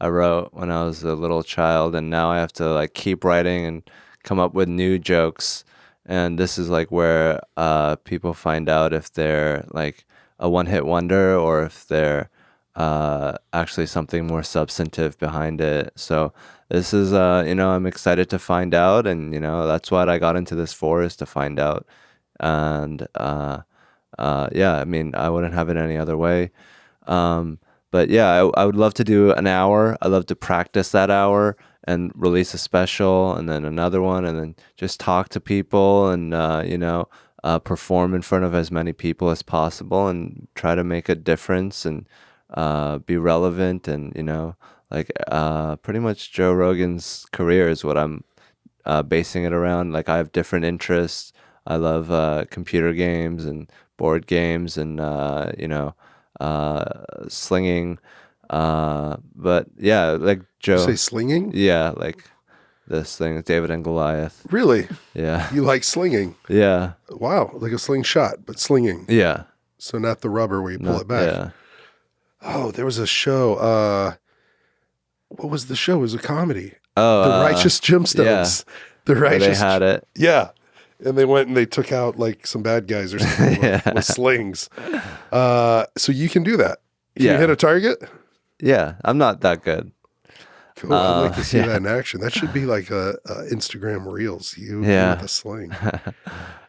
I wrote when I was a little child, and now I have to like keep writing and come up with new jokes. And this is like where people find out if they're like a one-hit wonder, or if they're actually something more substantive behind it. So this is, I'm excited to find out, and that's what I got into this for, is to find out. And yeah, I mean, I wouldn't have it any other way. But yeah, I would love to do an hour. I love to practice that hour and release a special, and then another one, and then just talk to people, and perform in front of as many people as possible, and try to make a difference, and be relevant, and pretty much Joe Rogan's career is what I'm basing it around. Like, I have different interests. I love computer games and board games, and slinging. But yeah, like Joe.
You say slinging?
Yeah, like this thing, David and Goliath.
Really?
Yeah.
You like slinging?
Yeah.
Wow, like a slingshot, but slinging.
Yeah.
So not the rubber where you pull it back.
Yeah.
Oh, there was a show. What was the show? It was a comedy.
Oh,
The Righteous Gemstones.
Yeah.
The
Where
Righteous.
they had it.
Yeah. And they went and they took out like some bad guys or something with slings. So you can do that. Can you hit a target?
Yeah. I'm not that good.
Cool. I'd like to see that in action. That should be like a Instagram Reels. You with a sling.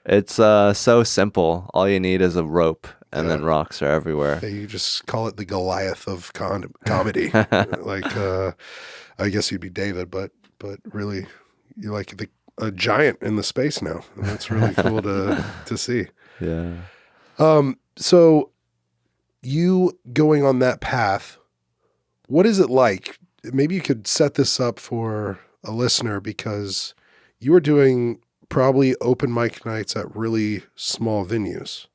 It's so simple. All you need is a rope, and then rocks are everywhere.
Yeah, you just call it the Goliath of comedy. Like, I guess you'd be David, but really, you're like a giant in the space now. And that's really cool to see.
Yeah.
So you going on that path, what is it like? Maybe you could set this up for a listener, because you were doing probably open mic nights at really small venues.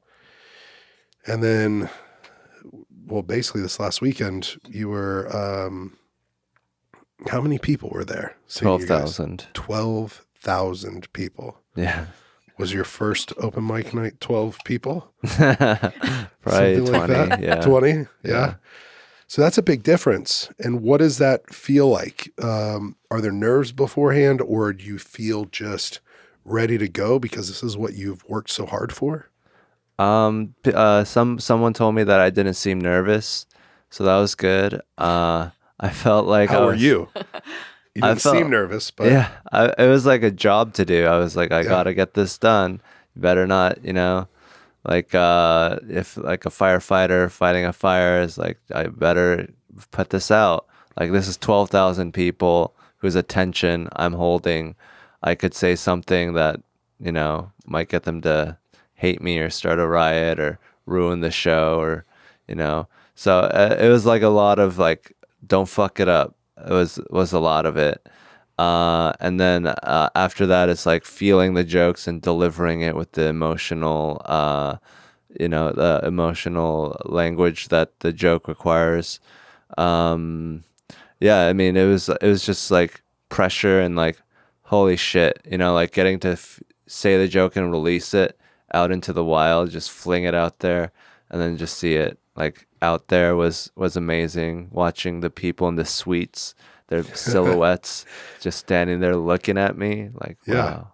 And then, well, basically this last weekend, you were, how many people were there?
12,000.
12,000 people.
Yeah.
Was your first open mic night 12 people?
Probably
Something
20.
like that?
Yeah.
20? Yeah. So that's a big difference. And what does that feel like? Are there nerves beforehand, or do you feel just ready to go because this is what you've worked so hard for?
Someone told me that I didn't seem nervous, so that was good. I felt like
How were you? You didn't seem nervous, but
yeah, it was like a job to do. I was like, I gotta get this done. You better not, like if like a firefighter fighting a fire is like, I better put this out. Like, this is 12,000 people whose attention I'm holding. I could say something that, might get them to hate me or start a riot or ruin the show, or, So it was like a lot of like, don't fuck it up. It was a lot of it. And then after that, it's like feeling the jokes and delivering it with the emotional, the emotional language that the joke requires. Yeah, I mean, it was just like pressure and like, holy shit, like getting to say the joke and release it out into the wild, just fling it out there, and then just see it like out there was amazing. Watching the people in the suites, their silhouettes just standing there looking at me like, wow.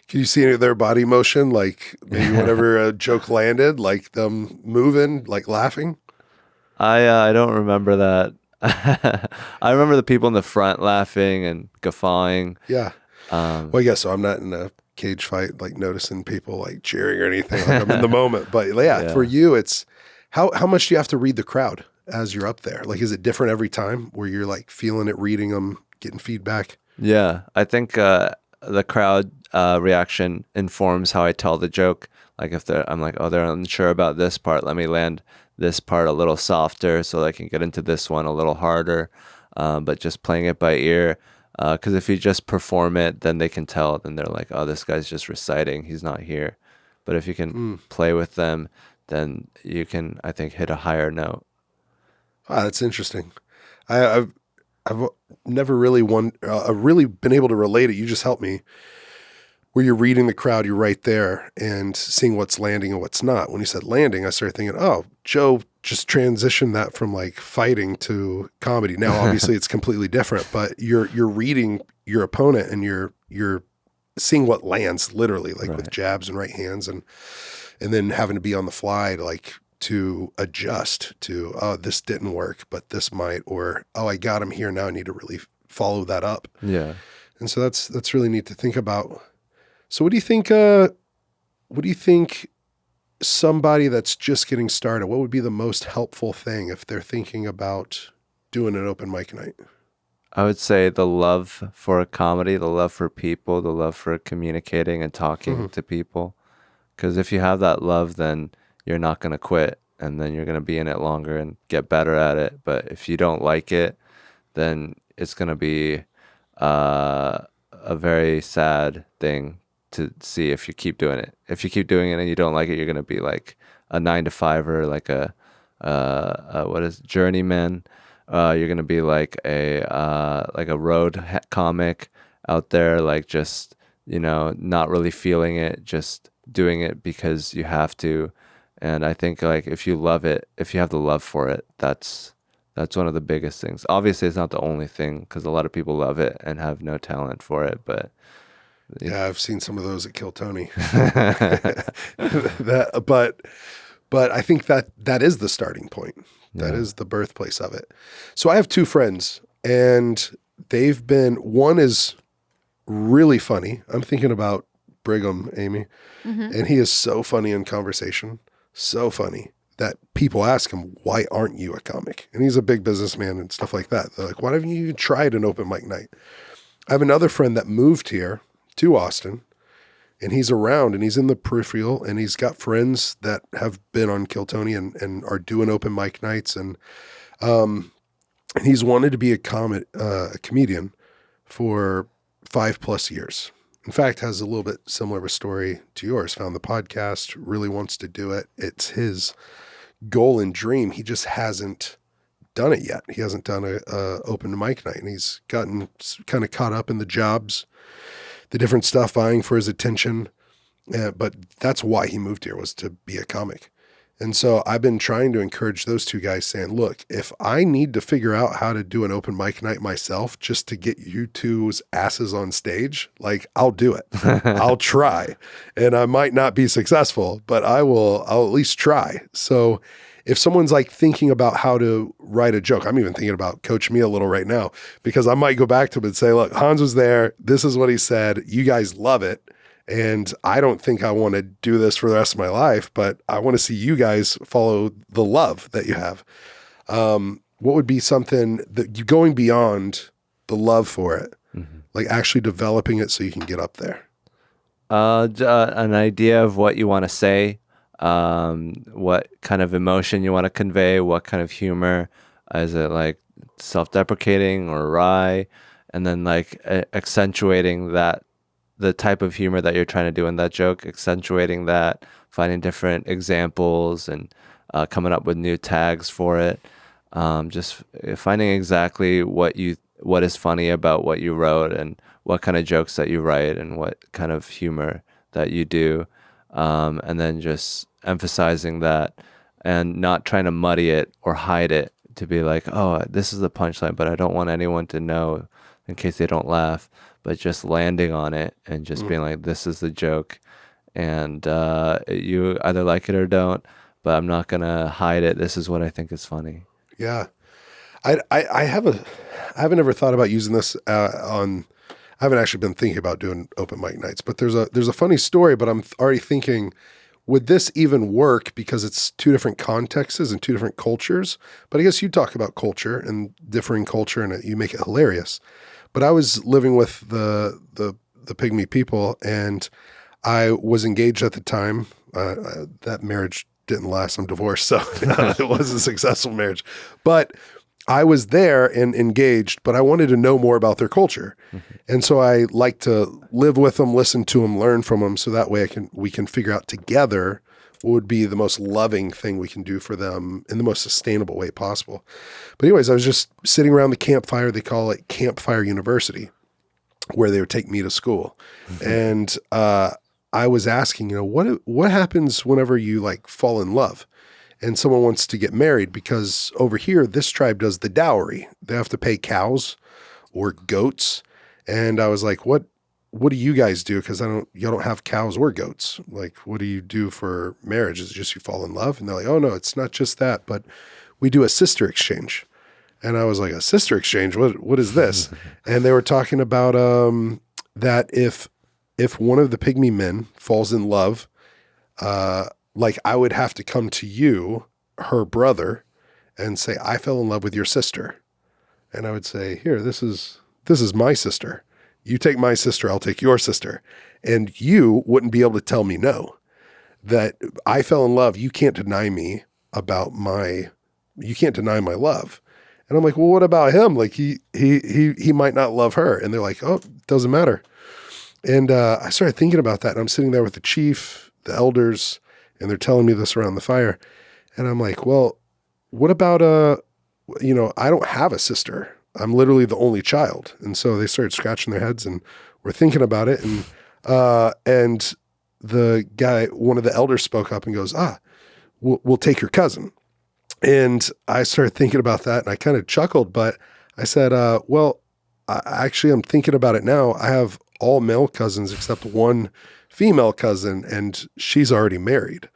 Can you see any of their body motion? Like maybe whenever a joke landed, like them moving, like laughing?
I don't remember that. I remember the people in the front laughing and guffawing.
Yeah. Well, I guess so. I'm not in a cage fight, like noticing people like cheering or anything. Like I'm in the moment. But yeah, for you, it's how much do you have to read the crowd as you're up there? Like, is it different every time where you're like feeling it, reading them, getting feedback?
Yeah, I think the crowd reaction informs how I tell the joke. Like if I'm like, oh, they're unsure about this part, let me land this part a little softer so I can get into this one a little harder. But just playing it by ear, because if you just perform it, then they can tell. Then they're like, oh, this guy's just reciting. He's not here. But if you can play with them, then you can, I think, hit a higher note.
Ah, that's interesting. I've never really really been able to relate it. You just helped me. Where you're reading the crowd, you're right there and seeing what's landing and what's not. When you said landing, I started thinking, oh, Joe just transitioned that from like fighting to comedy. Now, obviously, it's completely different, but you're reading your opponent and you're seeing what lands literally, like with jabs and right hands, and then having to be on the fly to adjust to, oh, this didn't work, but this might, or oh, I got him here. Now I need to really follow that up.
Yeah,
and so that's really neat to think about. So what do you think? What do you think? Somebody that's just getting started, what would be the most helpful thing if they're thinking about doing an open mic night?
I would say the love for comedy, the love for people, the love for communicating and talking to people. Because if you have that love, then you're not going to quit, and then you're going to be in it longer and get better at it. But if you don't like it, then it's going to be a very sad thing to see if you keep doing it. If you keep doing it and you don't like it, you're going to be like a 9-to-5er, like a journeyman. You're going to be like a road comic out there, like just, not really feeling it, just doing it because you have to. And I think like if you love it, if you have the love for it, that's one of the biggest things. Obviously, it's not the only thing because a lot of people love it and have no talent for it, but
yeah, I've seen some of those at Kill Tony. But I think that is the starting point. That is the birthplace of it. So I have two friends, and one is really funny. I'm thinking about Brigham, Amy, and he is so funny in conversation, so funny that people ask him, why aren't you a comic? And he's a big businessman and stuff like that. They're like, why haven't you even tried an open mic night? I have another friend that moved here to Austin, and he's around and he's in the peripheral, and he's got friends that have been on Kill Tony and are doing open mic nights. And he's wanted to be a comedian for 5+ years. In fact, has a little bit similar of a story to yours. Found the podcast, really wants to do it. It's his goal and dream. He just hasn't done it yet. He hasn't done a open mic night, and he's gotten kind of caught up in the jobs, the different stuff vying for his attention. But that's why he moved here, was to be a comic. And so I've been trying to encourage those two guys, saying, look, if I need to figure out how to do an open mic night myself just to get you two's asses on stage, like, I'll do it. I'll try. And I might not be successful, but I'll at least try. So if someone's like thinking about how to write a joke, I'm even thinking about Coach Me a little right now, because I might go back to him and say, look, Hans was there. This is what he said. You guys love it. And I don't think I want to do this for the rest of my life, but I want to see you guys follow the love that you have. What would be something that you going beyond the love for it, like actually developing it so you can get up there?
An idea of what you want to say, what kind of emotion you want to convey, what kind of humor. Is it like self-deprecating or wry? And then like accentuating that, the type of humor that you're trying to do in that joke, accentuating that, finding different examples and coming up with new tags for it. Just finding exactly what is funny about what you wrote and what kind of jokes that you write and what kind of humor that you do. And then just emphasizing that and not trying to muddy it or hide it to be like, oh, this is the punchline, but I don't want anyone to know in case they don't laugh. But just landing on it and just being like, this is the joke. And you either like it or don't, but I'm not going to hide it. This is what I think is funny.
Yeah. I haven't ever thought about using this I haven't actually been thinking about doing open mic nights, but there's a funny story, but I'm already thinking, would this even work because it's two different contexts and two different cultures? But I guess you talk about culture and differing culture and you make it hilarious. But I was living with the Pygmy people and I was engaged at the time. That marriage didn't last. I'm divorced, so it was a successful marriage. But I was there and engaged, but I wanted to know more about their culture. Mm-hmm. And so I like to live with them, listen to them, learn from them. So that way we can figure out together what would be the most loving thing we can do for them in the most sustainable way possible. But anyways, I was just sitting around the campfire. They call it Campfire University, where they would take me to school. Mm-hmm. And I was asking, what happens whenever you like fall in love? And someone wants to get married, because over here, this tribe does the dowry. They have to pay cows or goats. And I was like, what do you guys do? Because y'all don't have cows or goats. Like, what do you do for marriage? Is it just you fall in love? And they're like, oh no, it's not just that, but we do a sister exchange. And I was like, a sister exchange? What is this? And they were talking about that if one of the Pygmy men falls in love, like I would have to come to you, her brother, and say, I fell in love with your sister. And I would say, here, this is my sister. You take my sister, I'll take your sister. And you wouldn't be able to tell me no. That I fell in love, you can't deny me you can't deny my love. And I'm like, well, what about him? Like he might not love her. And they're like, oh, it doesn't matter. And I started thinking about that. And I'm sitting there with the chief, the elders, and they're telling me this around the fire. And I'm like, well, what about, I don't have a sister. I'm literally the only child. And so they started scratching their heads and were thinking about it. And the guy, one of the elders spoke up and goes, we'll take your cousin. And I started thinking about that and I kind of chuckled, but I said, I'm thinking about it now. I have all male cousins except one female cousin, and she's already married.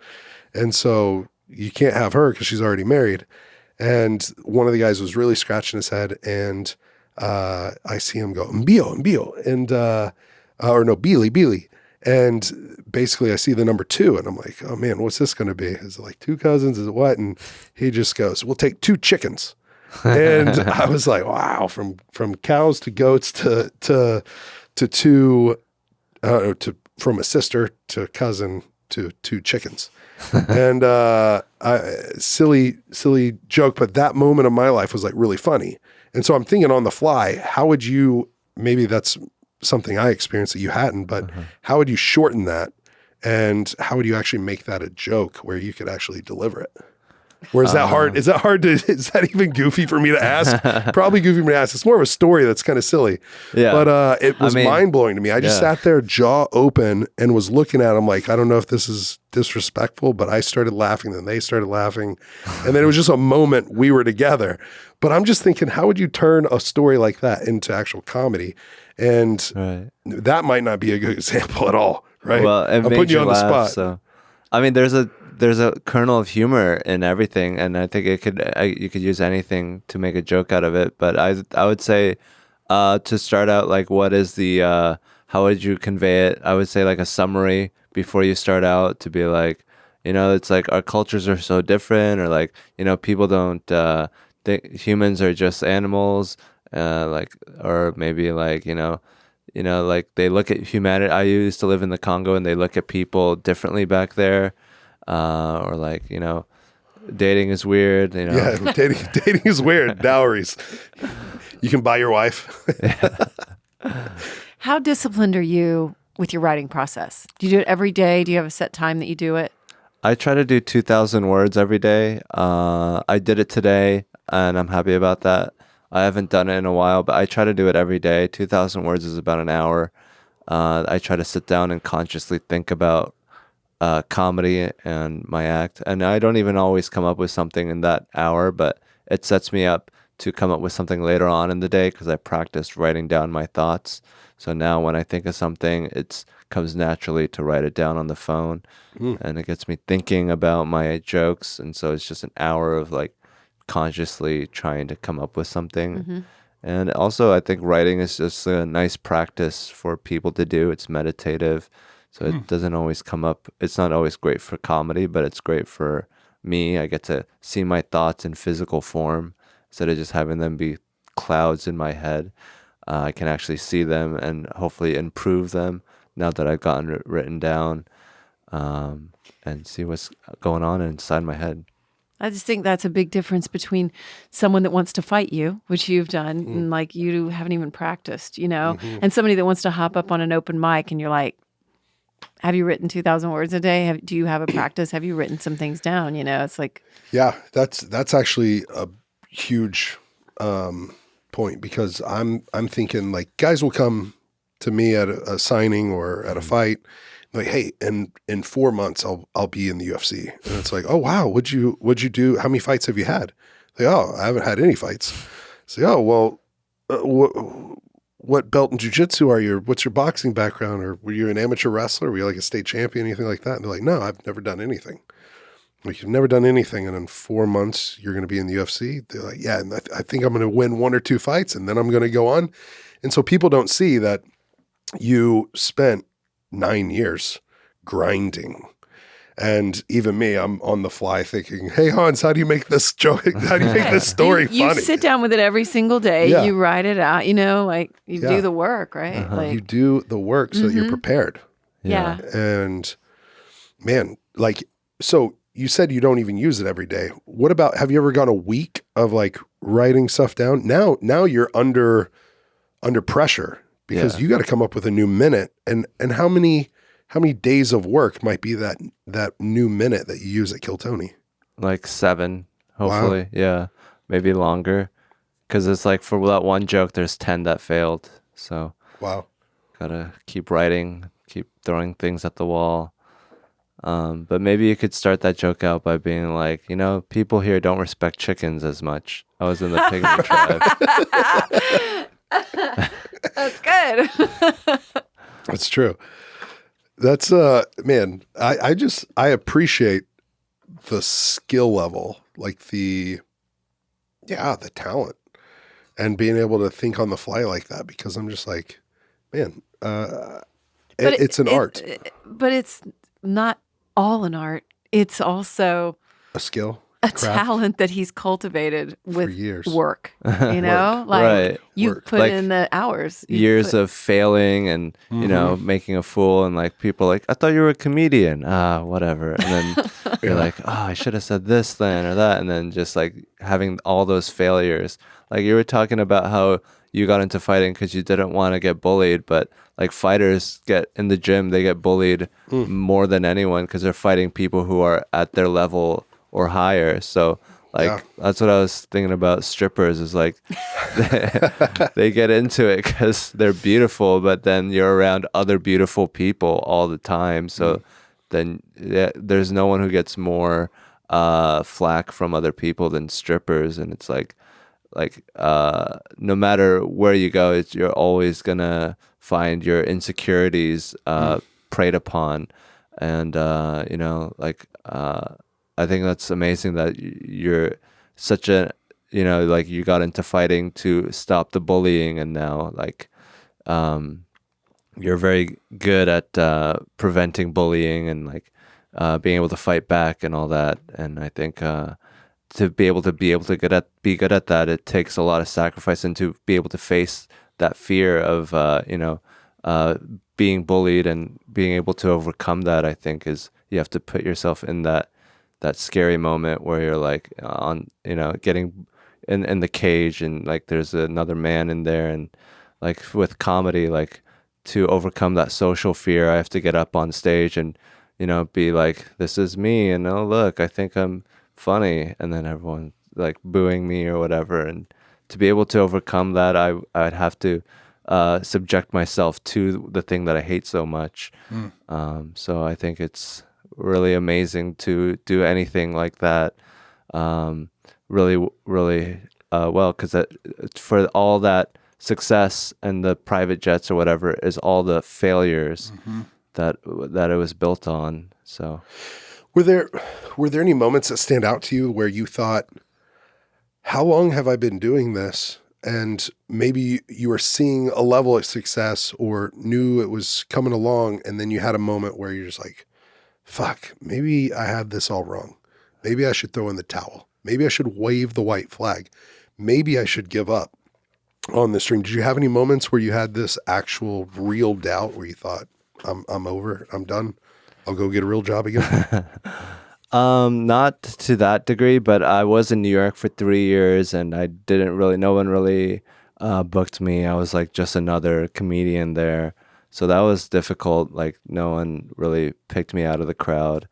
And so you can't have her because she's already married. And one of the guys was really scratching his head, and I see him go, Mbio, and, Bili. And basically I see the number 2, and I'm like, oh man, what's this going to be? Is it like 2 cousins? Is it what? And he just goes, we'll take 2 chickens. And I was like, wow, from cows to goats to 2, from a sister to cousin to 2 chickens. And silly joke, but that moment of my life was like really funny. And so I'm thinking on the fly, how would you, maybe that's something I experienced that you hadn't, but how would you shorten that? And how would you actually make that a joke where you could actually deliver it? Or is that hard? Is that even goofy for me to ask? Probably goofy for me to ask. It's more of a story that's kind of silly. Yeah. But it was mind blowing to me. I just sat there jaw open and was looking at them like, I don't know if this is disrespectful, but I started laughing, then they started laughing. And then it was just a moment we were together. But I'm just thinking, how would you turn a story like that into actual comedy? And that might not be a good example at all, right?
Well, I'm putting you on the spot. So, I mean, there's a kernel of humor in everything, and I think you could use anything to make a joke out of it. But I would say to start out, like, what is the how would you convey it? I would say like a summary before you start out, to be like, it's like our cultures are so different, or like, people don't think humans are just animals, or maybe like, like they look at humanity. I used to live in the Congo, and they look at people differently back there. Or like, dating is weird,
Yeah, dating is weird. Dowries. You can buy your wife.
How disciplined are you with your writing process? Do you do it every day? Do you have a set time that you do it?
I try to do 2,000 words every day. I did it today, and I'm happy about that. I haven't done it in a while, but I try to do it every day. 2,000 words is about an hour. I try to sit down and consciously think about comedy and my act, and I don't even always come up with something in that hour, but it sets me up to come up with something later on in the day because I practiced writing down my thoughts. So now when I think of something, it comes naturally to write it down on the phone, and it gets me thinking about my jokes. And so it's just an hour of like consciously trying to come up with something. And also, I think writing is just a nice practice for people to do. It's meditative, so it doesn't always come up. It's not always great for comedy, but it's great for me. I get to see my thoughts in physical form instead of just having them be clouds in my head. I can actually see them and hopefully improve them now that I've gotten it written down, and see what's going on inside my head.
I just think that's a big difference between someone that wants to fight you, which you've done, and like you haven't even practiced, and somebody that wants to hop up on an open mic and you're like, have you written 2,000 words a day? Do you have a practice? Have you written some things down? It's like,
Yeah, that's actually a huge point, because I'm thinking like guys will come to me at a signing or at a fight, like, hey, in 4 months I'll be in the UFC, and it's like, oh wow, what'd you do? How many fights have you had? Like, oh, I haven't had any fights. Say, oh well, what belt in jiu-jitsu are you? What's your boxing background? Or were you an amateur wrestler? Were you like a state champion, anything like that? And they're like, no, I've never done anything. Like, you've never done anything, and in 4 months you're going to be in the UFC? They're like, yeah, and I think I'm going to win 1 or 2 fights, and then I'm going to go on. And so people don't see that you spent 9 years grinding. And even me, I'm on the fly thinking, hey, Hans, how do you make this joke? How do you make this story
you
funny?
sit down with it every single day.
Yeah.
You write it out, like you do the work, right? Like,
You do the work so that you're prepared.
yeah.
And man, like, so you said you don't even use it every day. What about, have you ever gone a week of like writing stuff down? Now you're under pressure, because you got to come up with a new minute. And how many days of work might be that new minute that you use at Kill Tony?
Like 7, hopefully. Wow. Yeah, maybe longer, because it's like for that one joke there's 10 that failed, so
wow,
gotta keep writing, keep throwing things at the wall. But maybe you could start that joke out by being like, people here don't respect chickens as much. I was in the pygmy tribe.
That's good.
That's true. That's man, I appreciate the skill level, like the talent, and being able to think on the fly like that, because I'm just like, man, it's an art.
But it's not all an art. It's also
A skill,
a talent that he's cultivated with
years.
Work, like
Right.
you
Work.
put
Like,
in the hours.
Years of failing and, making a fool, and like people are like, I thought you were a comedian. Whatever. And then you're like, oh, I should have said this then or that. And then just like having all those failures. Like you were talking about how you got into fighting because you didn't want to get bullied, but like fighters get in the gym, they get bullied more than anyone because they're fighting people who are at their level or higher. So like that's what I was thinking about strippers, is like they get into it because they're beautiful, but then you're around other beautiful people all the time. So then there's no one who gets more flack from other people than strippers. And it's like no matter where you go, you're always gonna find your insecurities preyed upon. And I think that's amazing that you're such a, like you got into fighting to stop the bullying, and now like you're very good at preventing bullying and like being able to fight back and all that. And I think to be able to be good at that, it takes a lot of sacrifice, and to be able to face that fear of being bullied and being able to overcome that, I think is you have to put yourself in that scary moment where you're like on, getting in the cage, and like there's another man in there. And like with comedy, like to overcome that social fear, I have to get up on stage and, be like, this is me, and oh look, I think I'm funny, and then everyone like booing me or whatever. And to be able to overcome that, I'd have to subject myself to the thing that I hate so much. So I think it's really amazing to do anything like that really well, because for all that success and the private jets or whatever is all the failures that it was built on. So
were there any moments that stand out to you where you thought, how long have I been doing this? And maybe you were seeing a level of success or knew it was coming along, and then you had a moment where you're just like, fuck, maybe I had this all wrong. Maybe I should throw in the towel. Maybe I should wave the white flag. Maybe I should give up on this dream. Did you have any moments where you had this actual real doubt where you thought, I'm over, I'm done, I'll go get a real job again?
Not to that degree, but I was in New York for 3 years and no one really booked me. I was like just another comedian there. So that was difficult. Like no one really picked me out of the crowd.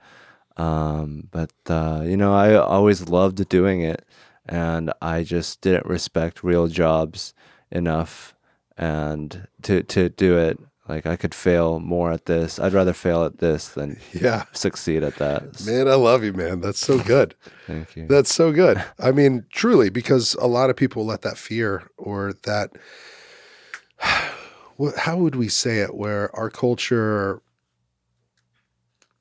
But I always loved doing it, and I just didn't respect real jobs enough and to do it. Like I could fail more at this. I'd rather fail at this than succeed at that.
Man, I love you, man. That's so good.
Thank you.
That's so good. I mean, truly, because a lot of people let that fear or that, how would we say it, where our culture,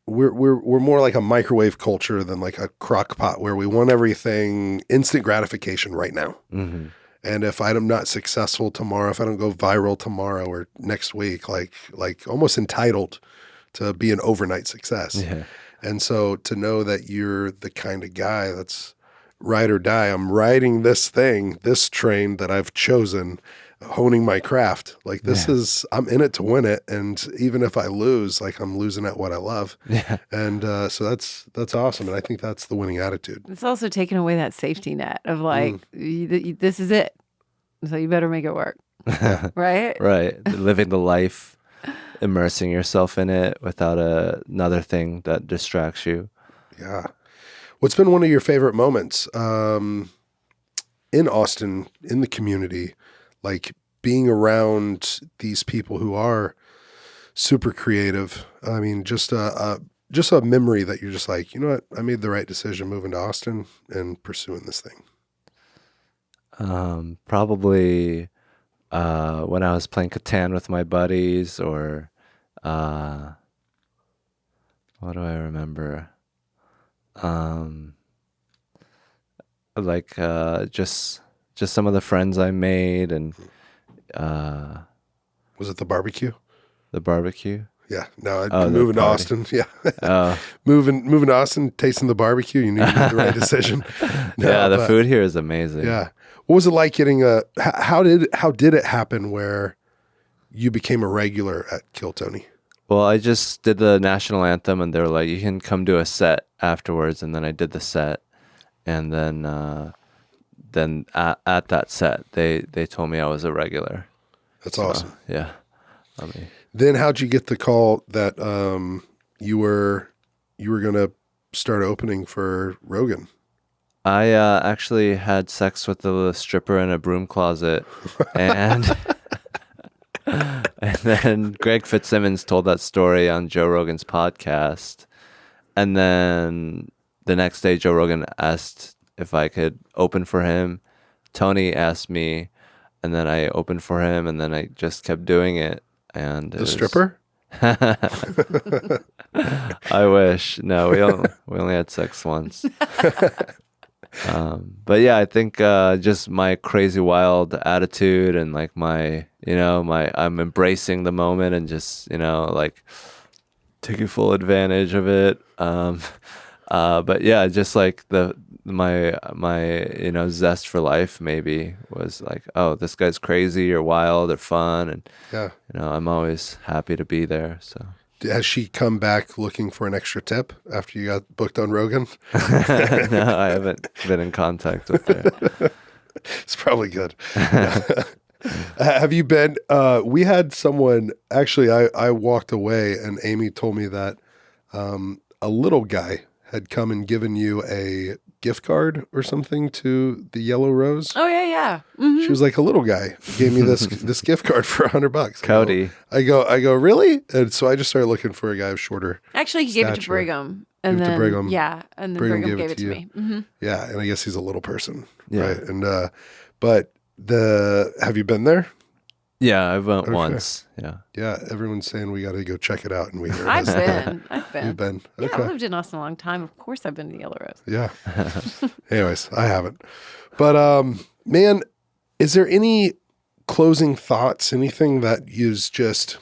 we're more like a microwave culture than like a crock pot where we want everything instant gratification right now.
Mm-hmm.
And if I'm not successful tomorrow, if I don't go viral tomorrow or next week, like almost entitled to be an overnight success.
Yeah.
And so to know that you're the kind of guy that's ride or die, I'm riding this train that I've chosen, honing my craft. Like I'm in it to win it. And even if I lose, like I'm losing at what I love.
Yeah.
And so that's awesome. And I think that's the winning attitude.
It's also taking away that safety net of like, this is it. So you better make it work. Right?
Right. Living the life, immersing yourself in it without another thing that distracts you.
Yeah. What's been one of your favorite moments in Austin, in the community, like being around these people who are super creative? I mean, just a memory that you're just like, you know what? I made the right decision moving to Austin and pursuing this thing.
Probably when I was playing Catan with my buddies, or what do I remember? Just some of the friends I made, and
Was it the barbecue?
the barbecue.
Yeah. No,
Oh, the
moving to
party.
Austin. Yeah.
Oh,
moving to Austin, tasting the barbecue. You knew you made the right decision. No,
yeah, the
but-
food here is amazing.
Yeah. What was it like getting how did it happen where you became a regular at Kill Tony?
Well, I just did the national anthem, and they were like, "You can come do a set afterwards." And then I did the set, and then at that set, they told me I was a regular.
That's awesome.
Yeah, I mean,
Then how'd you get the call that you were going to start opening for Rogan?
I actually had sex with the stripper in a broom closet, and and then Greg Fitzsimmons told that story on Joe Rogan's podcast, and then the next day Joe Rogan asked if I could open for him. Tony asked me, and then I opened for him, and then I just kept doing it. And
The stripper?
I wish. No, we only had sex once. But yeah, I think just my crazy wild attitude and like I'm embracing the moment and just like taking full advantage of it. But yeah, just like my zest for life maybe was like, oh, this guy's crazy or wild or fun, and
Yeah.
I'm always happy to be there. So.
Has she come back looking for an extra tip after you got booked on Rogan?
No, I haven't been in contact with her.
It's probably good. Have you been, we had someone, actually, I walked away and Amy told me that a little guy had come and given you a gift card or something to the Yellow Rose.
Oh, yeah. Mm-hmm.
She was like, a little guy gave me this gift card for $100.
Cody.
I go, really? And so I just started looking for a guy of shorter.
Actually, he gave it to
stature.
Brigham.
Gave
And
it to
then,
Brigham.
yeah. And then
Brigham
Brigham
gave
gave
it
it
to
to
you.
me. Mm-hmm.
Yeah, and I guess he's a little person,
Yeah.
right? And but have you been there?
Yeah, I went once. Yeah.
Yeah, everyone's saying we got to go check it out, and we hear
I've been.
You've been.
Yeah,
Okay.
I've lived in Austin a long time. Of course, I've been to Yellow Rose.
Yeah. Anyways, I haven't. But man, is there any closing thoughts? Anything that is just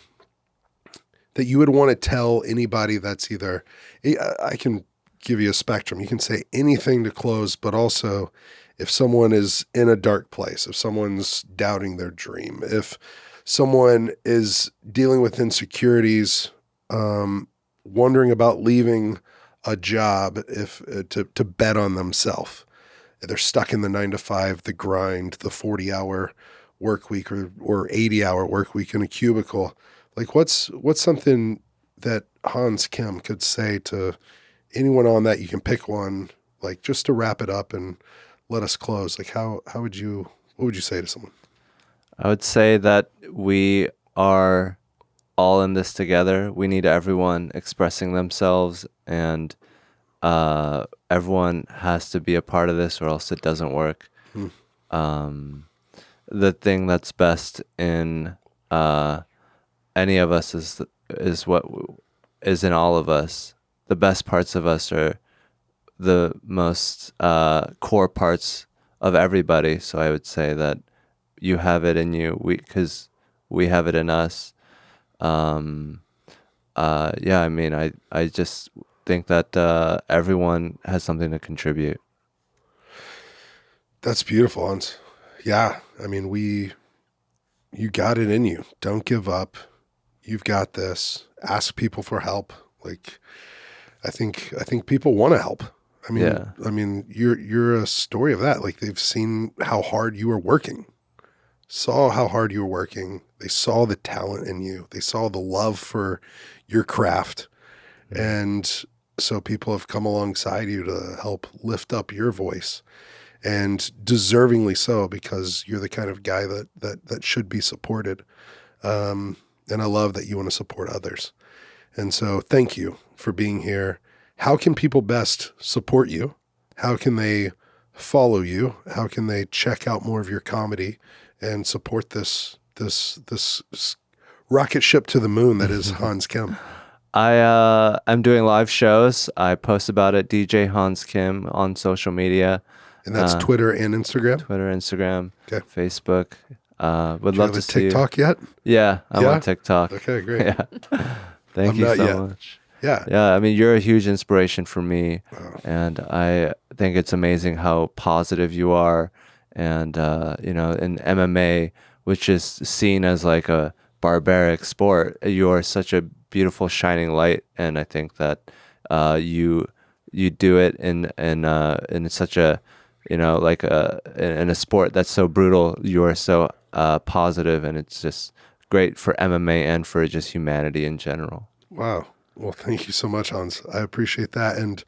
that you would want to tell anybody that's either? I can give you a spectrum. You can say anything to close, but also if someone is in a dark place, if someone's doubting their dream, if someone is dealing with insecurities, wondering about leaving a job, if to bet on themselves, they're stuck in the 9-to-5, the grind, the 40-hour work week or 80-hour work week in a cubicle. Like what's something that Hans Kim could say to anyone on that? You can pick one, like just to wrap it up and let us close. Like what would you say to someone?
I would say that we are all in this together. We need everyone expressing themselves, and everyone has to be a part of this or else it doesn't work. The thing that's best in any of us is what is in all of us. The best parts of us are the most core parts of everybody. So I would say that you have it in you, because we have it in us. Yeah, I mean, I just think that everyone has something to contribute.
That's beautiful, Hans. Yeah, I mean, you got it in you. Don't give up. You've got this. Ask people for help. Like, I think people want to help. I mean,
Yeah.
I mean, you're a story of that. Like, they've seen how hard you are working, saw how hard you were working. They saw the talent in you. They saw the love for your craft. And so people have come alongside you to help lift up your voice, and deservingly so, because you're the kind of guy that should be supported. And I love that you want to support others. And so thank you for being here. How can people best support you? How can they follow you? How can they check out more of your comedy and support this rocket ship to the moon that is Hans Kim?
I'm doing live shows. I post about it, DJ Hans Kim, on social media.
And that's Twitter and Instagram?
Twitter, Instagram,
Okay.
Facebook. Would
Do you
love
have a
to see
TikTok yet?
Yeah, I'm
Yeah?
on TikTok.
Okay, great.
Yeah. Thank
I'm
you
not
so
yet.
much.
Yeah.
Yeah, I mean, you're a huge inspiration for me, and I think it's amazing how positive you are. And in MMA, which is seen as like a barbaric sport, you are such a beautiful shining light. And I think that you do it in such a in a sport that's so brutal. You are so positive, and it's just great for MMA and for just humanity in general.
Wow. Well, thank you so much, Hans. I appreciate that. And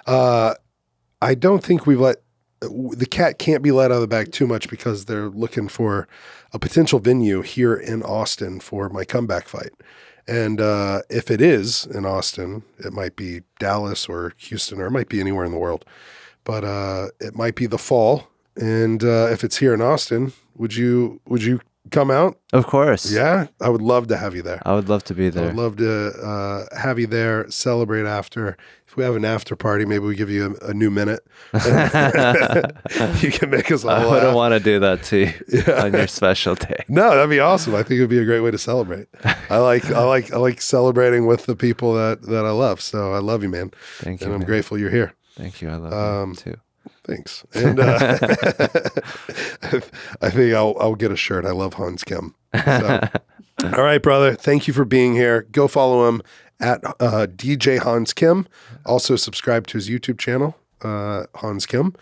I don't think the cat can't be let out of the bag too much, because they're looking for a potential venue here in Austin for my comeback fight. And if it is in Austin, it might be Dallas or Houston, or it might be anywhere in the world. But it might be the fall. And if it's here in Austin, would you come out?
Of course.
Yeah, I would love to have you there.
I would love to be
I
there.
would love to have you there, celebrate after. If we have an after party, maybe we give you a new minute. You can make us all
I
laugh.
wouldn't want to do that to you on your special day.
No, that'd be awesome. I think it'd be a great way to celebrate. I like celebrating with the people that I love. So I love you, man.
Thank you.
And I'm
man.
grateful you're here.
Thank you. I love you too.
Thanks. And I think I'll get a shirt. I love Hans Kim. So. All right, brother. Thank you for being here. Go follow him at DJ Hans Kim. Also subscribe to his YouTube channel, Hans Kim,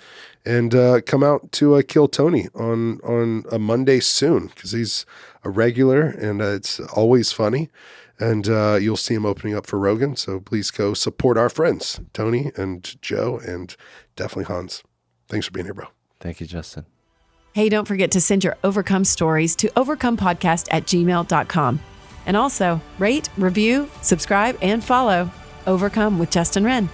and come out to Kill Tony on a Monday soon, because he's a regular and it's always funny. And you'll see him opening up for Rogan. So please go support our friends, Tony and Joe, and definitely Hans. Thanks for being here, bro.
Thank you, Justin.
Hey, don't forget to send your Overcome stories to overcomepodcast@gmail.com. And also rate, review, subscribe, and follow Overcome with Justin Wren.